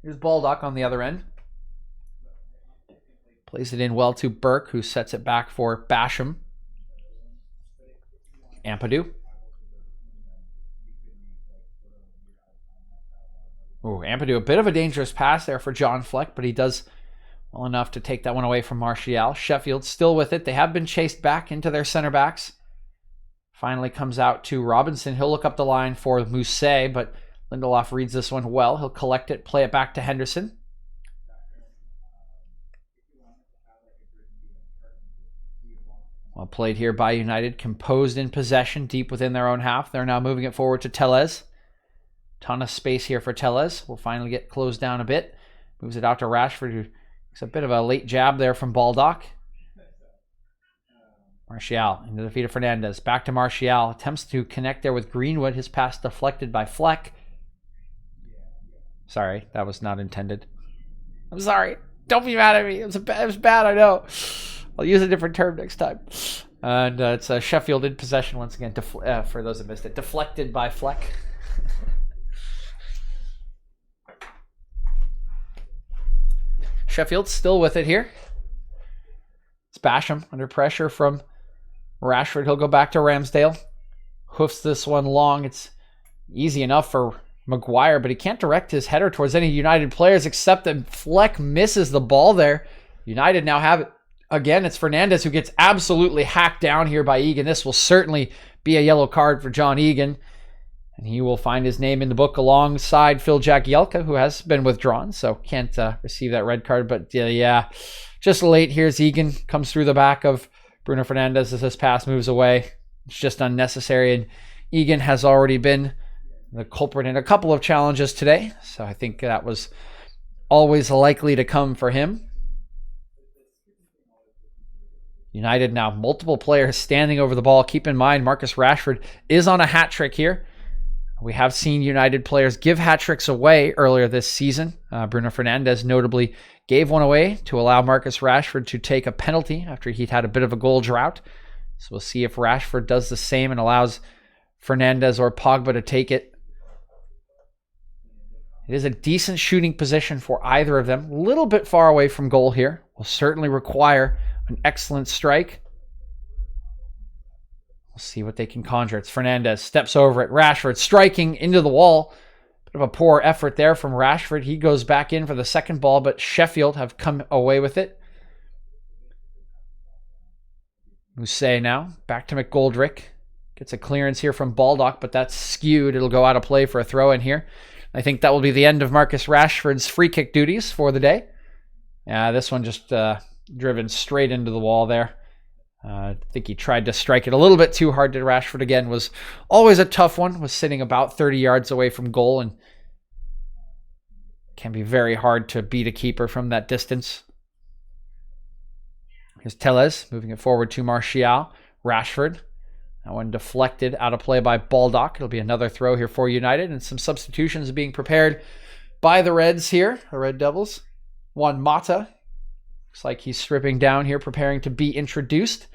Here's Baldock on the other end. Plays it in well to Burke, who sets it back for Basham. Ampadu. Oh, Ampadu, a bit of a dangerous pass there for John Fleck, but he does well enough to take that one away from Martial. Sheffield still with it. They have been chased back into their center backs. Finally comes out to Robinson. He'll look up the line for Mousset, but Lindelof reads this one well. He'll collect it, play it back to Henderson. Well played here by United. Composed in possession, deep within their own half. They're now moving it forward to Telles. Ton of space here for Telles. Will finally get closed down a bit. Moves it out to Rashford, who makes a bit of a late jab there from Baldock. Martial into the feet of Fernandes. Back to Martial. Attempts to connect there with Greenwood. His pass deflected by Fleck. Sorry, that was not intended. I'm sorry. Don't be mad at me. It was bad, I know. I'll use a different term next time. And it's Sheffield in possession once again, for those that missed it. Deflected by Fleck. Sheffield still with it here. It's Basham under pressure from Rashford. He'll go back to Ramsdale. Hoofs this one long. It's easy enough for Maguire, but he can't direct his header towards any United players except that Fleck misses the ball there. United now have it. Again, it's Fernandes who gets absolutely hacked down here by Egan. This will certainly be a yellow card for John Egan. And he will find his name in the book alongside Phil Jagielka, who has been withdrawn, so can't receive that red card. But yeah, just late. Here's Egan, comes through the back of Bruno Fernandes as this pass moves away. It's just unnecessary, and Egan has already been the culprit in a couple of challenges today, so I think that was always likely to come for him. United now multiple players standing over the ball. Keep in mind, Marcus Rashford is on a hat trick here. We have seen United players give hat tricks away earlier this season. Bruno Fernandes notably gave one away to allow Marcus Rashford to take a penalty after he'd had a bit of a goal drought. So we'll see if Rashford does the same and allows Fernandes or Pogba to take it. It is a decent shooting position for either of them. A little bit far away from goal here. Will certainly require an excellent strike. We'll see what they can conjure. It's Fernandes, steps over it. Rashford striking into the wall. Bit of a poor effort there from Rashford. He goes back in for the second ball, but Sheffield have come away with it. Mousset now, back to McGoldrick. Gets a clearance here from Baldock, but that's skewed. It'll go out of play for a throw in here. I think that will be the end of Marcus Rashford's free kick duties for the day. Yeah, this one just driven straight into the wall there. I think he tried to strike it a little bit too hard to Rashford again. Was always a tough one. Was sitting about 30 yards away from goal and can be very hard to beat a keeper from that distance. Here's Tellez moving it forward to Martial. Rashford. That one deflected out of play by Baldock. It'll be another throw here for United, and some substitutions being prepared by the Reds here, the Red Devils. Juan Mata. Looks like he's stripping down here, preparing to be introduced.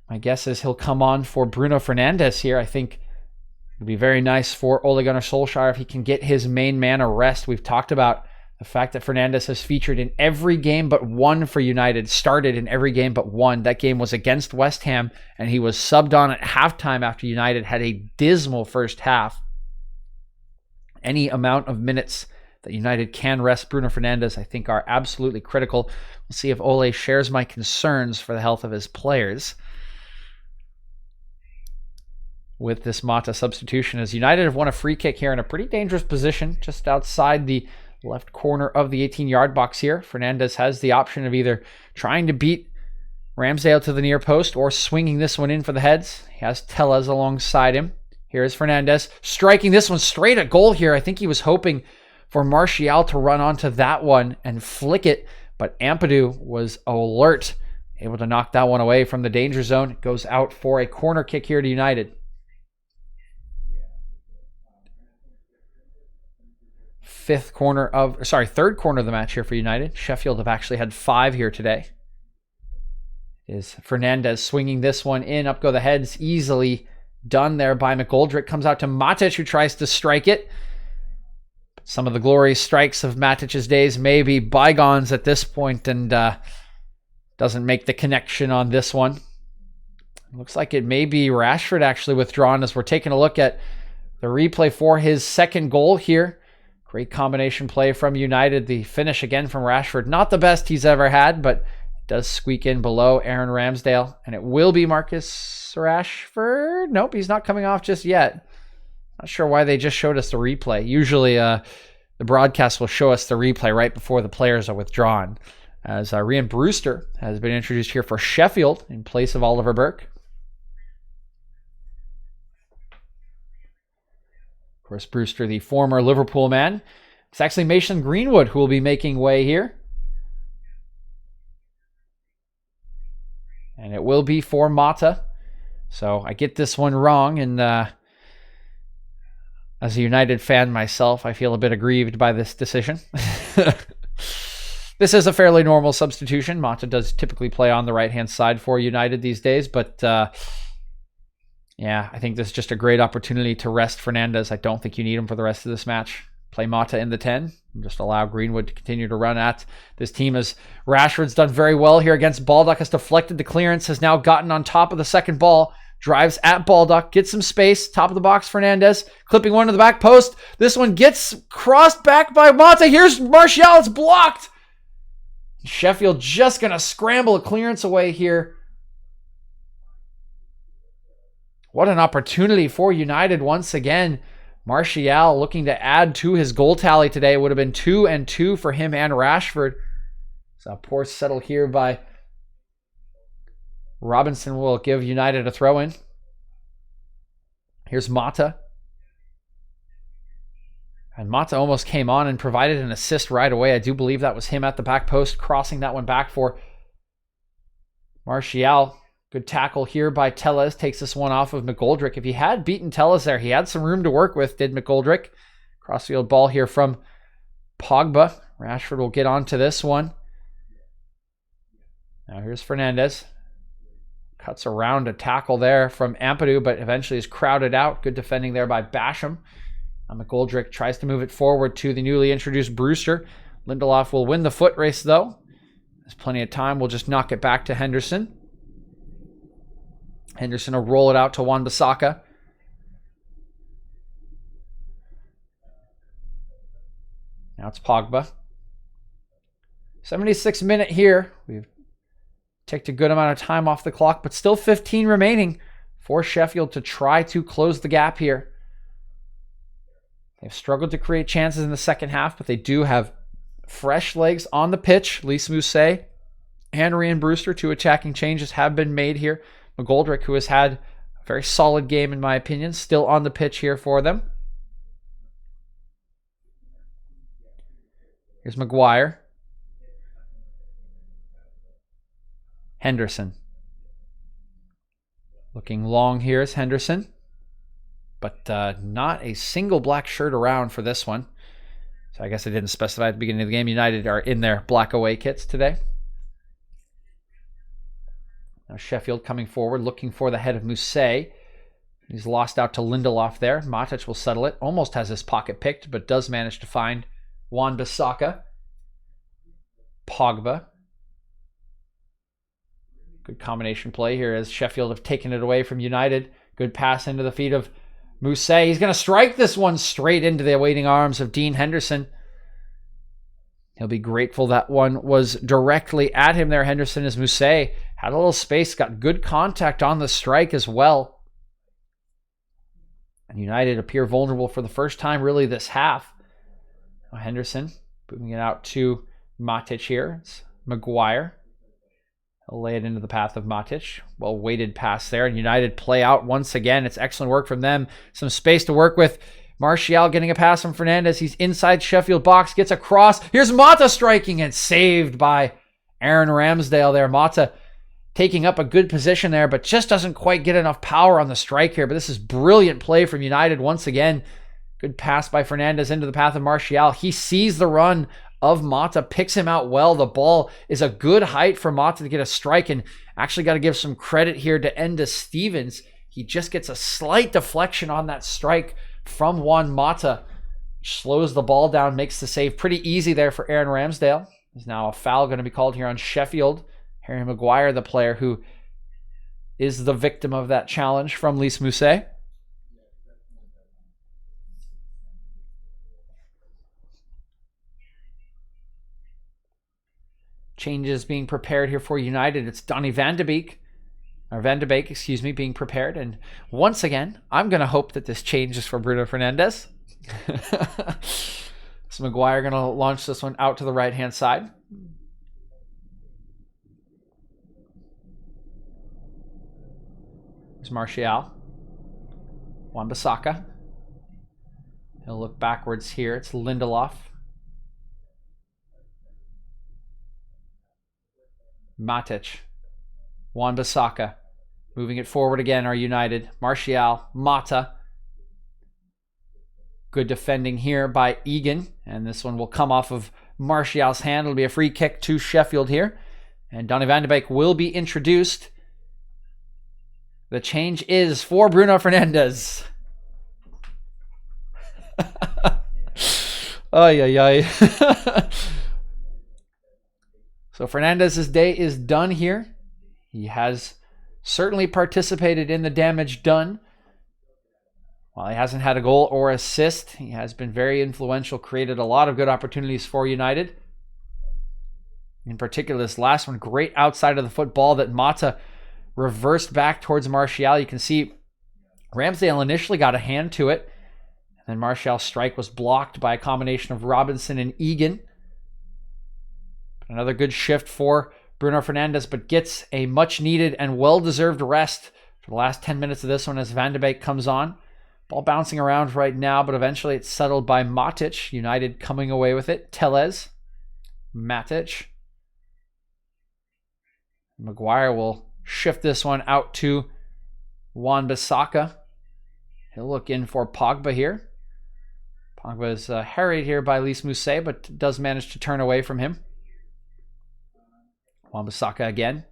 My guess is he'll come on for Bruno Fernandes here. I think it would be very nice for Ole Gunnar Solskjaer if he can get his main man a rest. We've talked about the fact that Fernandes has featured in every game but one for United, started in every game but one. That game was against West Ham, and he was subbed on at halftime after United had a dismal first half. Any amount of minutes that United can rest Bruno Fernandes, I think, are absolutely critical. We'll see if Ole shares my concerns for the health of his players with this Mata substitution, as United have won a free kick here in a pretty dangerous position just outside the left corner of the 18-yard box here. Fernandes has the option of either trying to beat Ramsdale to the near post or swinging this one in for the heads. He has Tellez alongside him. Here's Fernandes striking this one straight at goal here. I think he was hoping for Martial to run onto that one and flick it, but Ampadu was alert, able to knock that one away from the danger zone. It goes out for a corner kick here to United. Third corner of the match here for United. Sheffield have actually had 5 here today. Is Fernandes swinging this one in. Up go the heads. Easily done there by McGoldrick. Comes out to Matic, who tries to strike it. Some of the glorious strikes of Matic's days may be bygones at this point, and doesn't make the connection on this one. Looks like it may be Rashford actually withdrawn, as we're taking a look at the replay for his second goal here. Great combination play from United. The finish again from Rashford. Not the best he's ever had, but it does squeak in below Aaron Ramsdale. And it will be Marcus Rashford. Nope, he's not coming off just yet. Not sure why they just showed us the replay. Usually the broadcast will show us the replay right before the players are withdrawn. As Ryan Brewster has been introduced here for Sheffield in place of Oliver Burke. Of course, Brewster, the former Liverpool man. It's actually Mason Greenwood who will be making way here. And it will be for Mata. So I get this one wrong, and as a United fan myself, I feel a bit aggrieved by this decision. This is a fairly normal substitution. Mata does typically play on the right-hand side for United these days, but yeah, I think this is just a great opportunity to rest Fernandes. I don't think you need him for the rest of this match. Play Mata in the 10 and just allow Greenwood to continue to run at this team, as Rashford's done very well here against Baldock, has deflected the clearance, has now gotten on top of the second ball, drives at Baldock, gets some space, top of the box, Fernandes, clipping one to the back post. This one gets crossed back by Mata. Here's Martial, it's blocked. Sheffield just going to scramble a clearance away here. What an opportunity for United once again. Martial looking to add to his goal tally today. It would have been 2 and 2 for him and Rashford. So a poor settle here by Robinson will give United a throw-in. Here's Mata. And Mata almost came on and provided an assist right away. I do believe that was him at the back post, crossing that one back for Martial. Good tackle here by Tellez. Takes this one off of McGoldrick. If he had beaten Tellez there, he had some room to work with, did McGoldrick. Crossfield ball here from Pogba. Rashford will get onto this one. Now here's Fernandes. Cuts around a tackle there from Ampadu, but eventually is crowded out. Good defending there by Basham. McGoldrick tries to move it forward to the newly introduced Brewster. Lindelof will win the foot race, though. There's plenty of time. We'll just knock it back to Henderson. Henderson will roll it out to Wan-Bissaka. Now it's Pogba. 76th minute here. We've taken a good amount of time off the clock, but still 15 remaining for Sheffield to try to close the gap here. They've struggled to create chances in the second half, but they do have fresh legs on the pitch. Lys Mousset, Henry, and Brewster, 2 attacking changes have been made here. McGoldrick, who has had a very solid game in my opinion, still on the pitch here for them. Here's Maguire. Henderson. Looking long here is Henderson. But not a single black shirt around for this one. So I guess I didn't specify at the beginning of the game. United are in their black away kits today. Now Sheffield coming forward, looking for the head of Mousset. He's lost out to Lindelof there. Matic will settle it. Almost has his pocket picked, but does manage to find Wan-Bissaka. Pogba. Good combination play here as Sheffield have taken it away from United. Good pass into the feet of Mousset. He's going to strike this one straight into the awaiting arms of Dean Henderson. He'll be grateful that one was directly at him there. Henderson, as Mousset had a little space, got good contact on the strike as well. And United appear vulnerable for the first time really this half. Now Henderson moving it out to Matic here. It's Maguire. He'll lay it into the path of Matic. Well weighted pass there. And United play out once again. It's excellent work from them. Some space to work with. Martial getting a pass from Fernandes. He's inside Sheffield box. Gets a cross. Here's Mata striking and saved by Aaron Ramsdale there. Mata taking up a good position there, but just doesn't quite get enough power on the strike here. But this is brilliant play from United once again. Good pass by Fernandes into the path of Martial. He sees the run of Mata, picks him out well. The ball is a good height for Mata to get a strike, and actually got to give some credit here to Enda Stevens. He just gets a slight deflection on that strike from Juan Mata. Slows the ball down, makes the save pretty easy there for Aaron Ramsdale. There's now a foul going to be called here on Sheffield. Harry Maguire, the player who is the victim of that challenge from Lys Mousset. Changes being prepared here for United. It's Donny Van de Beek, being prepared. And once again, I'm going to hope that this change is for Bruno Fernandes. So Maguire going to launch this one out to the right-hand side. There's Martial. Wan-Bissaka. He'll look backwards here. It's Lindelof. Matic. Wan-Bissaka. Moving it forward again are United. Martial. Mata. Good defending here by Egan. And this one will come off of Martial's hand. It'll be a free kick to Sheffield here. And Donny van de Beek will be introduced. The change is for Bruno Fernandes. Ay, ay, ay. So Fernandes' day is done here. He has certainly participated in the damage done. While he hasn't had a goal or assist, he has been very influential, created a lot of good opportunities for United. In particular, this last one, great outside of the football that Mata reversed back towards Martial. You can see Ramsdale initially got a hand to it. And then Martial's strike was blocked by a combination of Robinson and Egan. Another good shift for Bruno Fernandes, but gets a much-needed and well-deserved rest for the last 10 minutes of this one as Van de Beek comes on. Ball bouncing around right now, but eventually it's settled by Matic. United coming away with it. Tellez. Matic. Maguire will shift this one out to Wan-Bissaka. He'll look in for Pogba here. Pogba is harried here by Lys Mousset, but does manage to turn away from him. Wan-Bissaka again.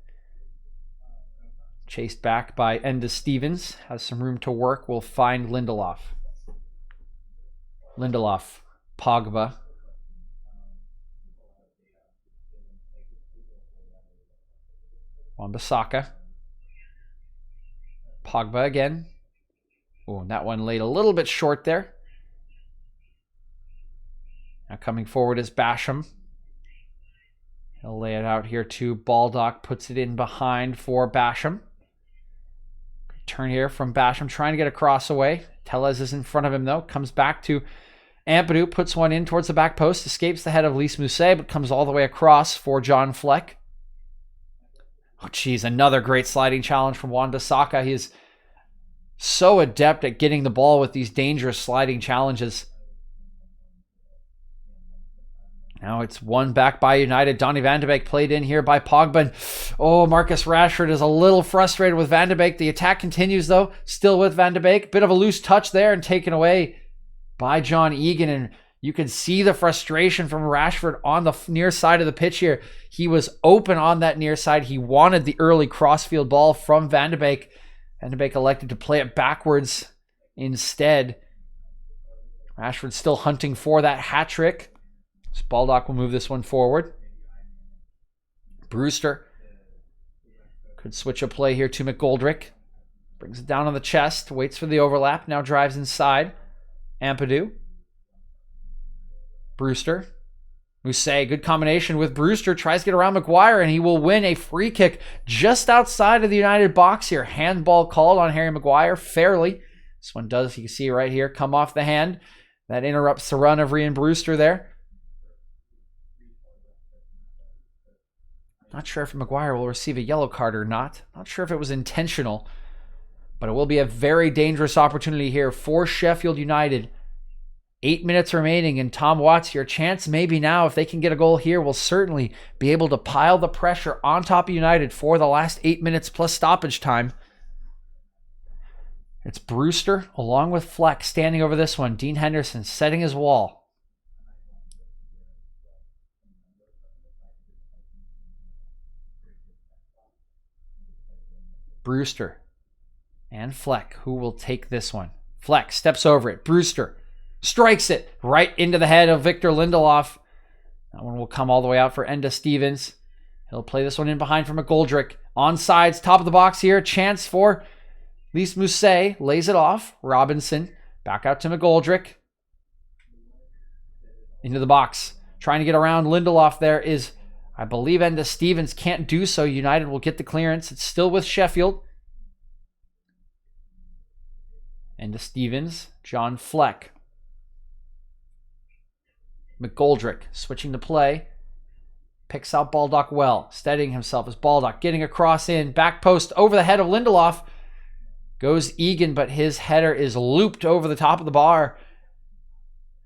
Chased back by Enda Stevens. Has some room to work. Will find Lindelof. Lindelof. Pogba. Wan-Bissaka. Pogba again. Oh, and that one laid a little bit short there. Now coming forward is Basham. He'll lay it out here to Baldock. Puts it in behind for Basham. Turn here from Basham, trying to get a cross away. Tellez is in front of him, though. Comes back to Ampadu, puts one in towards the back post, escapes the head of Lys Mousset, but comes all the way across for John Fleck. Oh, geez, another great sliding challenge from Wan-Bissaka. He is so adept at getting the ball with these dangerous sliding challenges. Now it's won back by United. Donny van de Beek played in here by Pogba. And, oh, Marcus Rashford is a little frustrated with Van de Beek. The attack continues, though, still with Van de Beek. Bit of a loose touch there and taken away by John Egan. And you can see the frustration from Rashford on the near side of the pitch here. He was open on that near side. He wanted the early crossfield ball from Van de Beek. Van de Beek elected to play it backwards instead. Rashford still hunting for that hat trick. Baldock will move this one forward. Brewster could switch a play here to McGoldrick. Brings it down on the chest. Waits for the overlap. Now drives inside. Ampadu. Brewster. Mousset. Good combination with Brewster. Tries to get around Maguire, and he will win a free kick just outside of the United box here. Handball called on Harry Maguire fairly. This one does, you can see right here, come off the hand. That interrupts the run of Ryan Brewster there. Not sure if Maguire will receive a yellow card or not. Not sure if it was intentional. But it will be a very dangerous opportunity here for Sheffield United. 8 minutes remaining, and Tom Watts, your chance maybe now, if they can get a goal here, will certainly be able to pile the pressure on top of United for the last 8 minutes plus stoppage time. It's Brewster along with Fleck standing over this one. Dean Henderson setting his wall. Brewster and Fleck, who will take this one. Fleck steps over it. Brewster strikes it right into the head of Victor Lindelof. That one will come all the way out for Enda Stevens. He'll play this one in behind for McGoldrick. Onsides, top of the box here. Chance for Lys Mousset. Lays it off. Robinson back out to McGoldrick. Into the box. Trying to get around Lindelof there is, I believe, Enda Stevens. Can't do so. United will get the clearance. It's still with Sheffield. Enda Stevens. John Fleck. McGoldrick switching to play. Picks out Baldock well. Steadying himself as Baldock getting a cross in. Back post over the head of Lindelof. Goes Egan, but his header is looped over the top of the bar.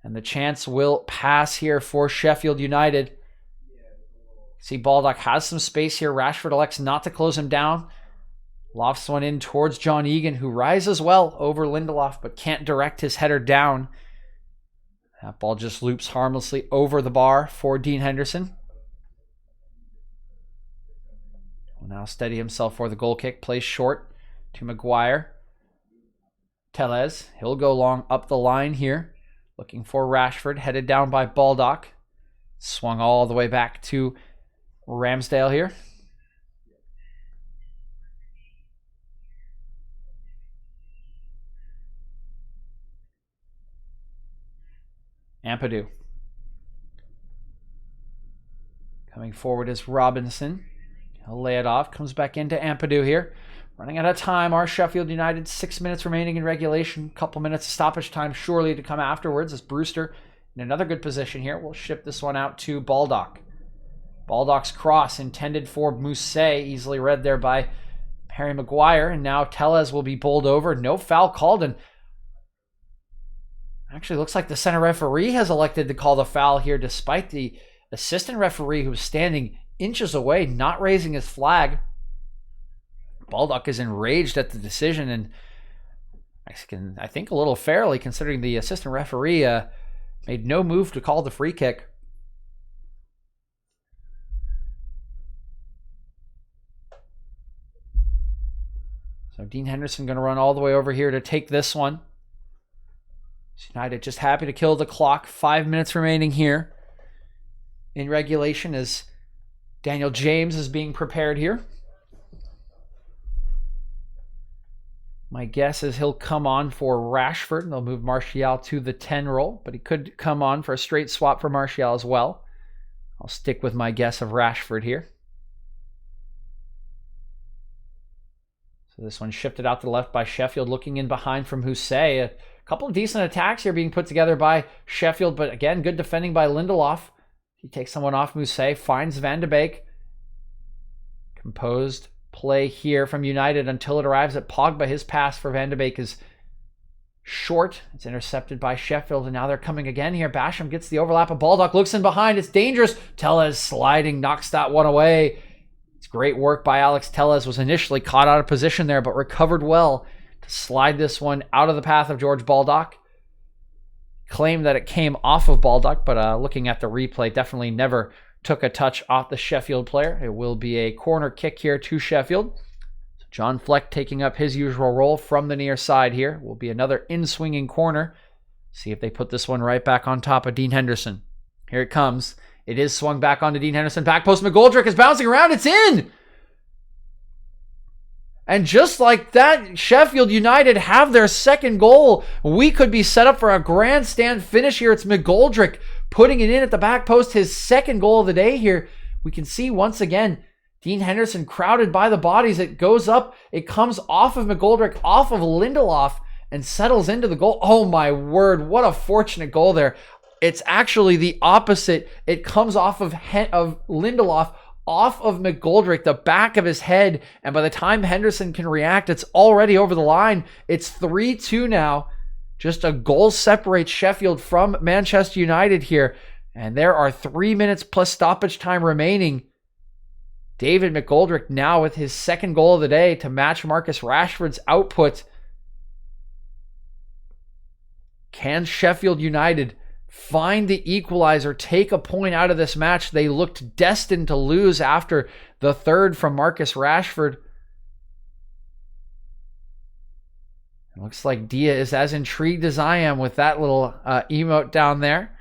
And the chance will pass here for Sheffield United. See, Baldock has some space here. Rashford elects not to close him down. Lofts one in towards John Egan, who rises well over Lindelof, but can't direct his header down. That ball just loops harmlessly over the bar for Dean Henderson. Will now steady himself for the goal kick. Plays short to Maguire. Tellez, he'll go long up the line here. Looking for Rashford, headed down by Baldock. Swung all the way back to Ramsdale here. Ampadu. Coming forward is Robinson. He'll lay it off. Comes back into Ampadu here. Running out of time. Our Sheffield United, 6 minutes remaining in regulation. Couple minutes of stoppage time surely to come afterwards as Brewster in another good position here. We'll ship this one out to Baldock. Baldock's cross intended for Mousset. Easily read there by Harry Maguire. And now Tellez will be bowled over. No foul called. And actually looks like the center referee has elected to call the foul here despite the assistant referee who was standing inches away, not raising his flag. Baldock is enraged at the decision, and I think a little fairly considering the assistant referee made no move to call the free kick. So Dean Henderson going to run all the way over here to take this one. United just happy to kill the clock. 5 minutes remaining here in regulation as Daniel James is being prepared here. My guess is he'll come on for Rashford, and they'll move Martial to the 10 role, but he could come on for a straight swap for Martial as well. I'll stick with my guess of Rashford here. So this one shifted out to the left by Sheffield, looking in behind from Hussein. A couple of decent attacks here being put together by Sheffield, but again, good defending by Lindelof. He takes someone off Mousset, finds Van de Beek. Composed play here from United until it arrives at Pogba. His pass for Van de Beek is short. It's intercepted by Sheffield, and now they're coming again here. Basham gets the overlap of Baldock, looks in behind. It's dangerous. Tellez sliding, knocks that one away. It's great work by Alex Tellez. Was initially caught out of position there, but recovered well to slide this one out of the path of George Baldock. Claimed that it came off of Baldock, but looking at the replay, definitely never took a touch off the Sheffield player. It will be a corner kick here to Sheffield. So John Fleck taking up his usual role from the near side here. Will be another in-swinging corner. See if they put this one right back on top of Dean Henderson. Here it comes. It is swung back onto Dean Henderson. Back post McGoldrick is bouncing around. It's in! And just like that, Sheffield United have their second goal. We could be set up for a grandstand finish here. It's McGoldrick putting it in at the back post, his second goal of the day here. We can see once again, Dean Henderson crowded by the bodies. It goes up, it comes off of McGoldrick, off of Lindelof, and settles into the goal. Oh my word, what a fortunate goal there. It's actually the opposite. It comes off of Lindelof, off of McGoldrick, the back of his head, and by the time Henderson can react, it's already over the line. It's 3-2 now. Just a goal separates Sheffield from Manchester United here, and there are 3 minutes plus stoppage time remaining. David McGoldrick now with his second goal of the day to match Marcus Rashford's output. Can Sheffield United find the equalizer, take a point out of this match? They looked destined to lose after the third from Marcus Rashford. It looks like Dia is as intrigued as I am with that little emote down there.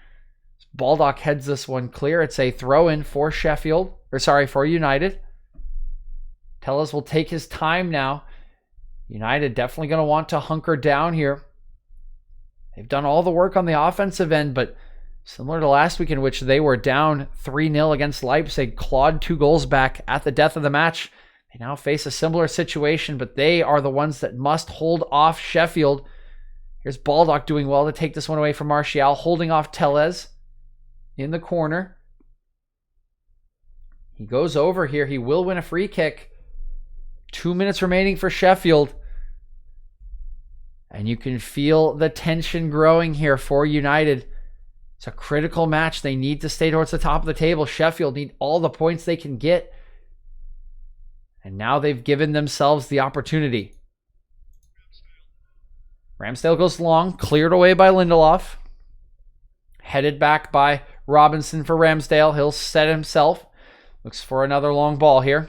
Baldock heads this one clear. It's a throw-in for for United. Tellez will take his time now. United definitely going to want to hunker down here. They've done all the work on the offensive end, but similar to last week in which they were down 3-0 against Leipzig, clawed 2 goals back at the death of the match. They now face a similar situation, but they are the ones that must hold off Sheffield. Here's Baldock doing well to take this one away from Martial, holding off Tellez in the corner. He goes over here. He will win a free kick. 2 minutes remaining for Sheffield. And you can feel the tension growing here for United. It's a critical match. They need to stay towards the top of the table. Sheffield need all the points they can get. And now they've given themselves the opportunity. Ramsdale goes long, cleared away by Lindelof. Headed back by Robinson for Ramsdale. He'll set himself. Looks for another long ball here.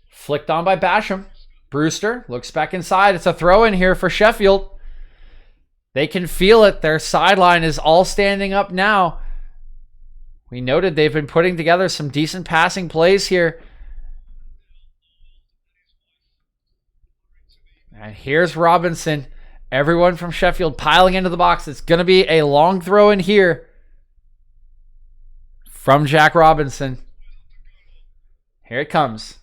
Flicked on by Basham. Brewster looks back inside. It's a throw in here for Sheffield. They can feel it. Their sideline is all standing up now. We noted they've been putting together some decent passing plays here. And here's Robinson. Everyone from Sheffield piling into the box. It's going to be a long throw in here from Jack Robinson. Here it comes.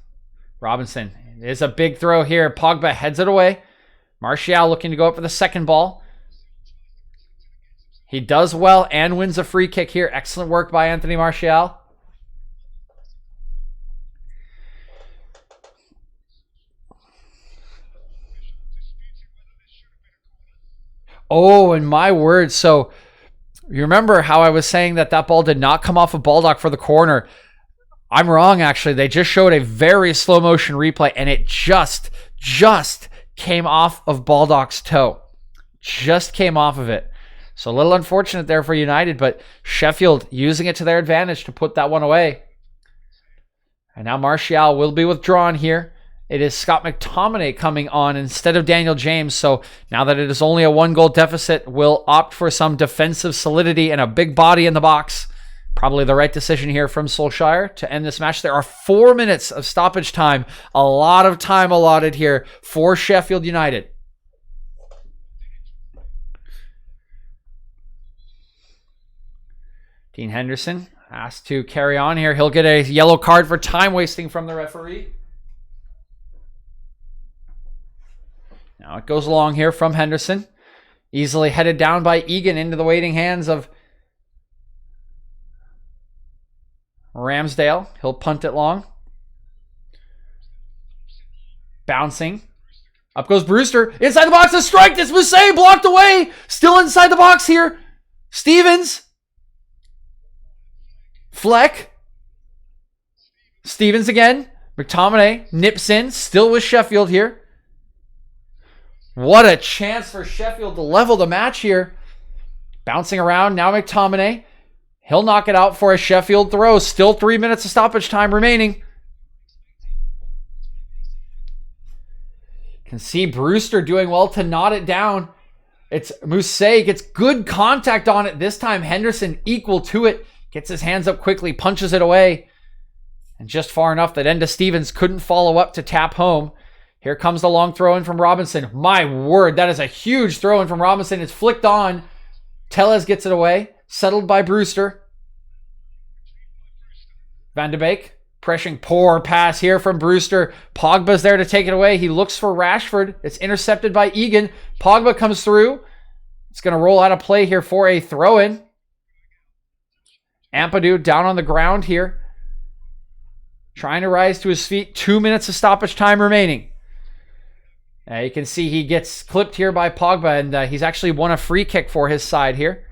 Robinson. It is a big throw here. Pogba heads it away. Martial looking to go up for the second ball. He does well and wins a free kick here. Excellent work by Anthony Martial. Oh, and my word. So you remember how I was saying that ball did not come off of Baldock for the corner. I'm wrong, actually. They just showed a very slow motion replay, and it just came off of Baldock's toe. Just came off of it. So a little unfortunate there for United, but Sheffield using it to their advantage to put that one away. And now Martial will be withdrawn here. It is Scott McTominay coming on instead of Daniel James. So now that it is only a 1-goal deficit, we'll opt for some defensive solidity and a big body in the box. Probably the right decision here from Solskjaer to end this match. There are 4 minutes of stoppage time. A lot of time allotted here for Sheffield United. Dean Henderson has to carry on here. He'll get a yellow card for time wasting from the referee. Now it goes along here from Henderson. Easily headed down by Egan into the waiting hands of Ramsdale. He'll punt it long. Bouncing. Up goes Brewster. Inside the box, a strike. It's Mousset blocked away. Still inside the box here. Stevens. Fleck. Stevens again. McTominay nips in. Still with Sheffield here. What a chance for Sheffield to level the match here. Bouncing around. Now McTominay. He'll knock it out for a Sheffield throw. Still 3 minutes of stoppage time remaining. Can see Brewster doing well to knot it down. It's Mousset gets good contact on it. This time Henderson equal to it. Gets his hands up quickly, punches it away. And just far enough that Enda Stevens couldn't follow up to tap home. Here comes the long throw in from Robinson. My word, that is a huge throw in from Robinson. It's flicked on. Tellez gets it away. Settled by Brewster. Van de Beek. Pressing, poor pass here from Brewster. Pogba's there to take it away. He looks for Rashford. It's intercepted by Egan. Pogba comes through. It's going to roll out of play here for a throw-in. Ampadu down on the ground here. Trying to rise to his feet. 2 minutes of stoppage time remaining. You can see he gets clipped here by Pogba, and he's actually won a free kick for his side here.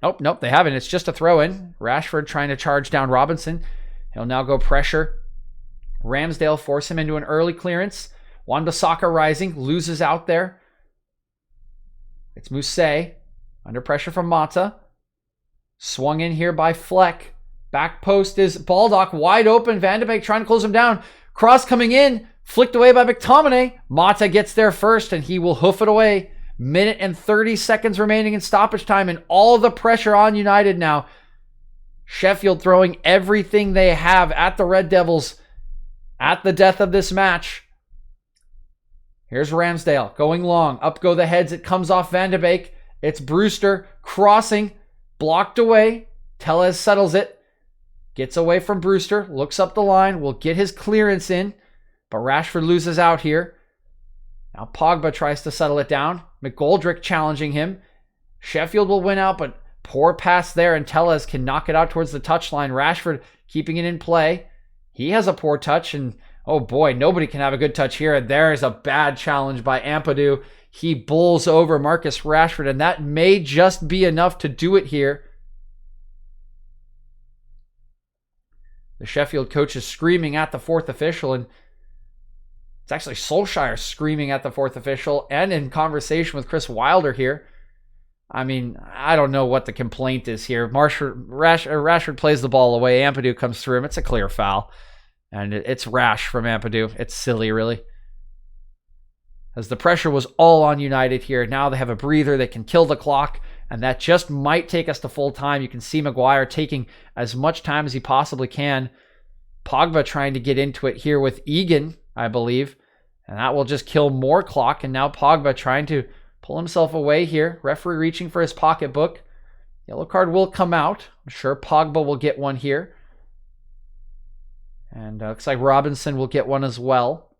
Nope, they haven't. It's just a throw-in. Rashford trying to charge down Robinson. He'll now go pressure. Ramsdale force him into an early clearance. Wan-Bissaka rising, loses out there. It's Mousset under pressure from Mata. Swung in here by Fleck. Back post is Baldock wide open. Van de Beek trying to close him down. Cross coming in. Flicked away by McTominay. Mata gets there first, and he will hoof it away. Minute and 30 seconds remaining in stoppage time, and all the pressure on United now. Sheffield throwing everything they have at the Red Devils at the death of this match. Here's Ramsdale going long. Up go the heads. It comes off Van de Beek. It's Brewster crossing. Blocked away. Tellez settles it. Gets away from Brewster. Looks up the line. Will get his clearance in. But Rashford loses out here. Now Pogba tries to settle it down. McGoldrick challenging him. Sheffield will win out, but poor pass there, and Tellez can knock it out towards the touchline. Rashford keeping it in play. He has a poor touch, and oh boy, nobody can have a good touch here. And there is a bad challenge by Ampadu. He bowls over Marcus Rashford, and that may just be enough to do it here. The Sheffield coach is screaming at the fourth official, and It's actually Solskjaer screaming at the fourth official and in conversation with Chris Wilder here. I mean, I don't know what the complaint is here. Rashford plays the ball away. Ampadu comes through him. It's a clear foul. And it's rash from Ampadu. It's silly, really. As the pressure was all on United here. Now they have a breather. They can kill the clock. And that just might take us to full time. You can see Maguire taking as much time as he possibly can. Pogba trying to get into it here with Egan, I believe. And that will just kill more clock. And now Pogba trying to pull himself away here. Referee reaching for his pocketbook. Yellow card will come out. I'm sure Pogba will get one here. And looks like Robinson will get one as well.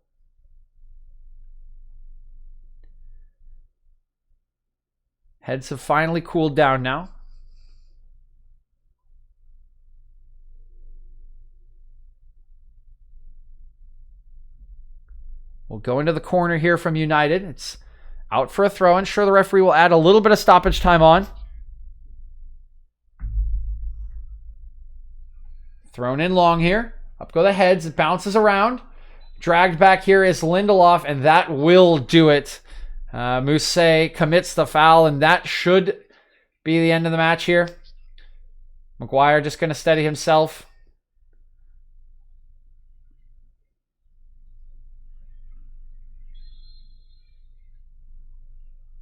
Heads have finally cooled down now. We'll go into the corner here from United. It's out for a throw, and sure, the referee will add a little bit of stoppage time on. Thrown in long here. Up go the heads. It bounces around. Dragged back here is Lindelof, and that will do it. Mousse commits the foul, and that should be the end of the match here. Maguire just going to steady himself.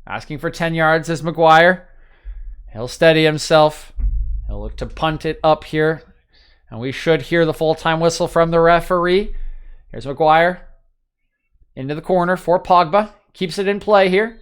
Asking for 10 yards is Maguire. He'll steady himself. He'll look to punt it up here. And we should hear the full-time whistle from the referee. Here's Maguire. Into the corner for Pogba. Keeps it in play here.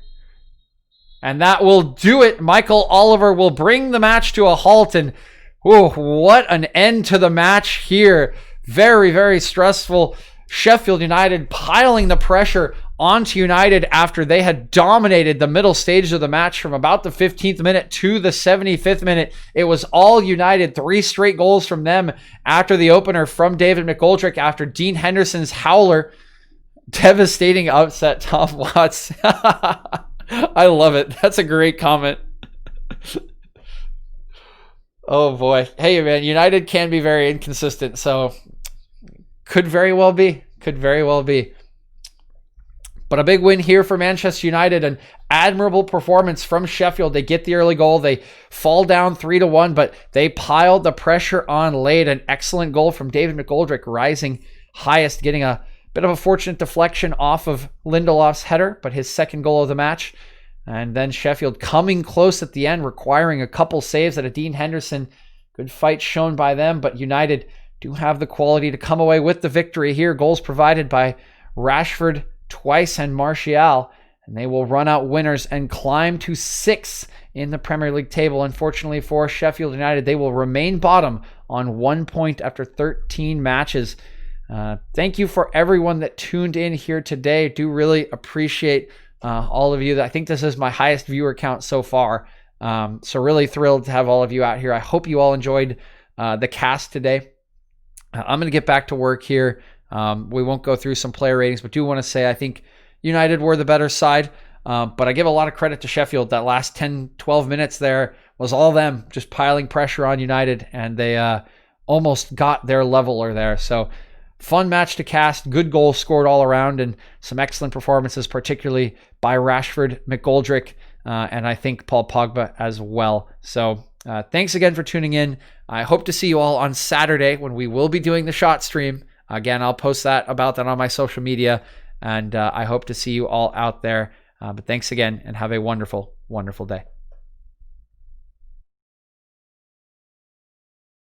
And that will do it. Michael Oliver will bring the match to a halt. And whoa, what an end to the match here. Very, very stressful. Sheffield United piling the pressure onto United after they had dominated the middle stages of the match from about the 15th minute to the 75th minute. It was all United, 3 straight goals from them after the opener from David McGoldrick after Dean Henderson's howler. Devastating upset, Tom Watts. I love it. That's a great comment. Oh boy. Hey man, United can be very inconsistent, so could very well be. Could very well be. But a big win here for Manchester United. An admirable performance from Sheffield. They get the early goal. They fall down 3-1, but they piled the pressure on late. An excellent goal from David McGoldrick, rising highest, getting a bit of a fortunate deflection off of Lindelof's header, but his second goal of the match. And then Sheffield coming close at the end, requiring a couple saves at a Dean Henderson. Good fight shown by them, but United do have the quality to come away with the victory here. Goals provided by Rashford twice and Martial, and they will run out winners and climb to 6th in the Premier League table. Unfortunately for Sheffield United, they will remain bottom on 1 point after 13 matches. Thank you for everyone that tuned in here today. Do really appreciate all of you. I think this is my highest viewer count so far. So really thrilled to have all of you out here. I hope you all enjoyed the cast today. I'm going to get back to work here. We won't go through some player ratings, but do want to say I think United were the better side. But I give a lot of credit to Sheffield. That last 10, 12 minutes there was all them just piling pressure on United, and they almost got their leveler there. So fun match to cast, good goals scored all around, and some excellent performances, particularly by Rashford, McGoldrick, and I think Paul Pogba as well. So thanks again for tuning in. I hope to see you all on Saturday when we will be doing the shot stream. Again, I'll post about that on my social media, and I hope to see you all out there. But thanks again, and have a wonderful, wonderful day.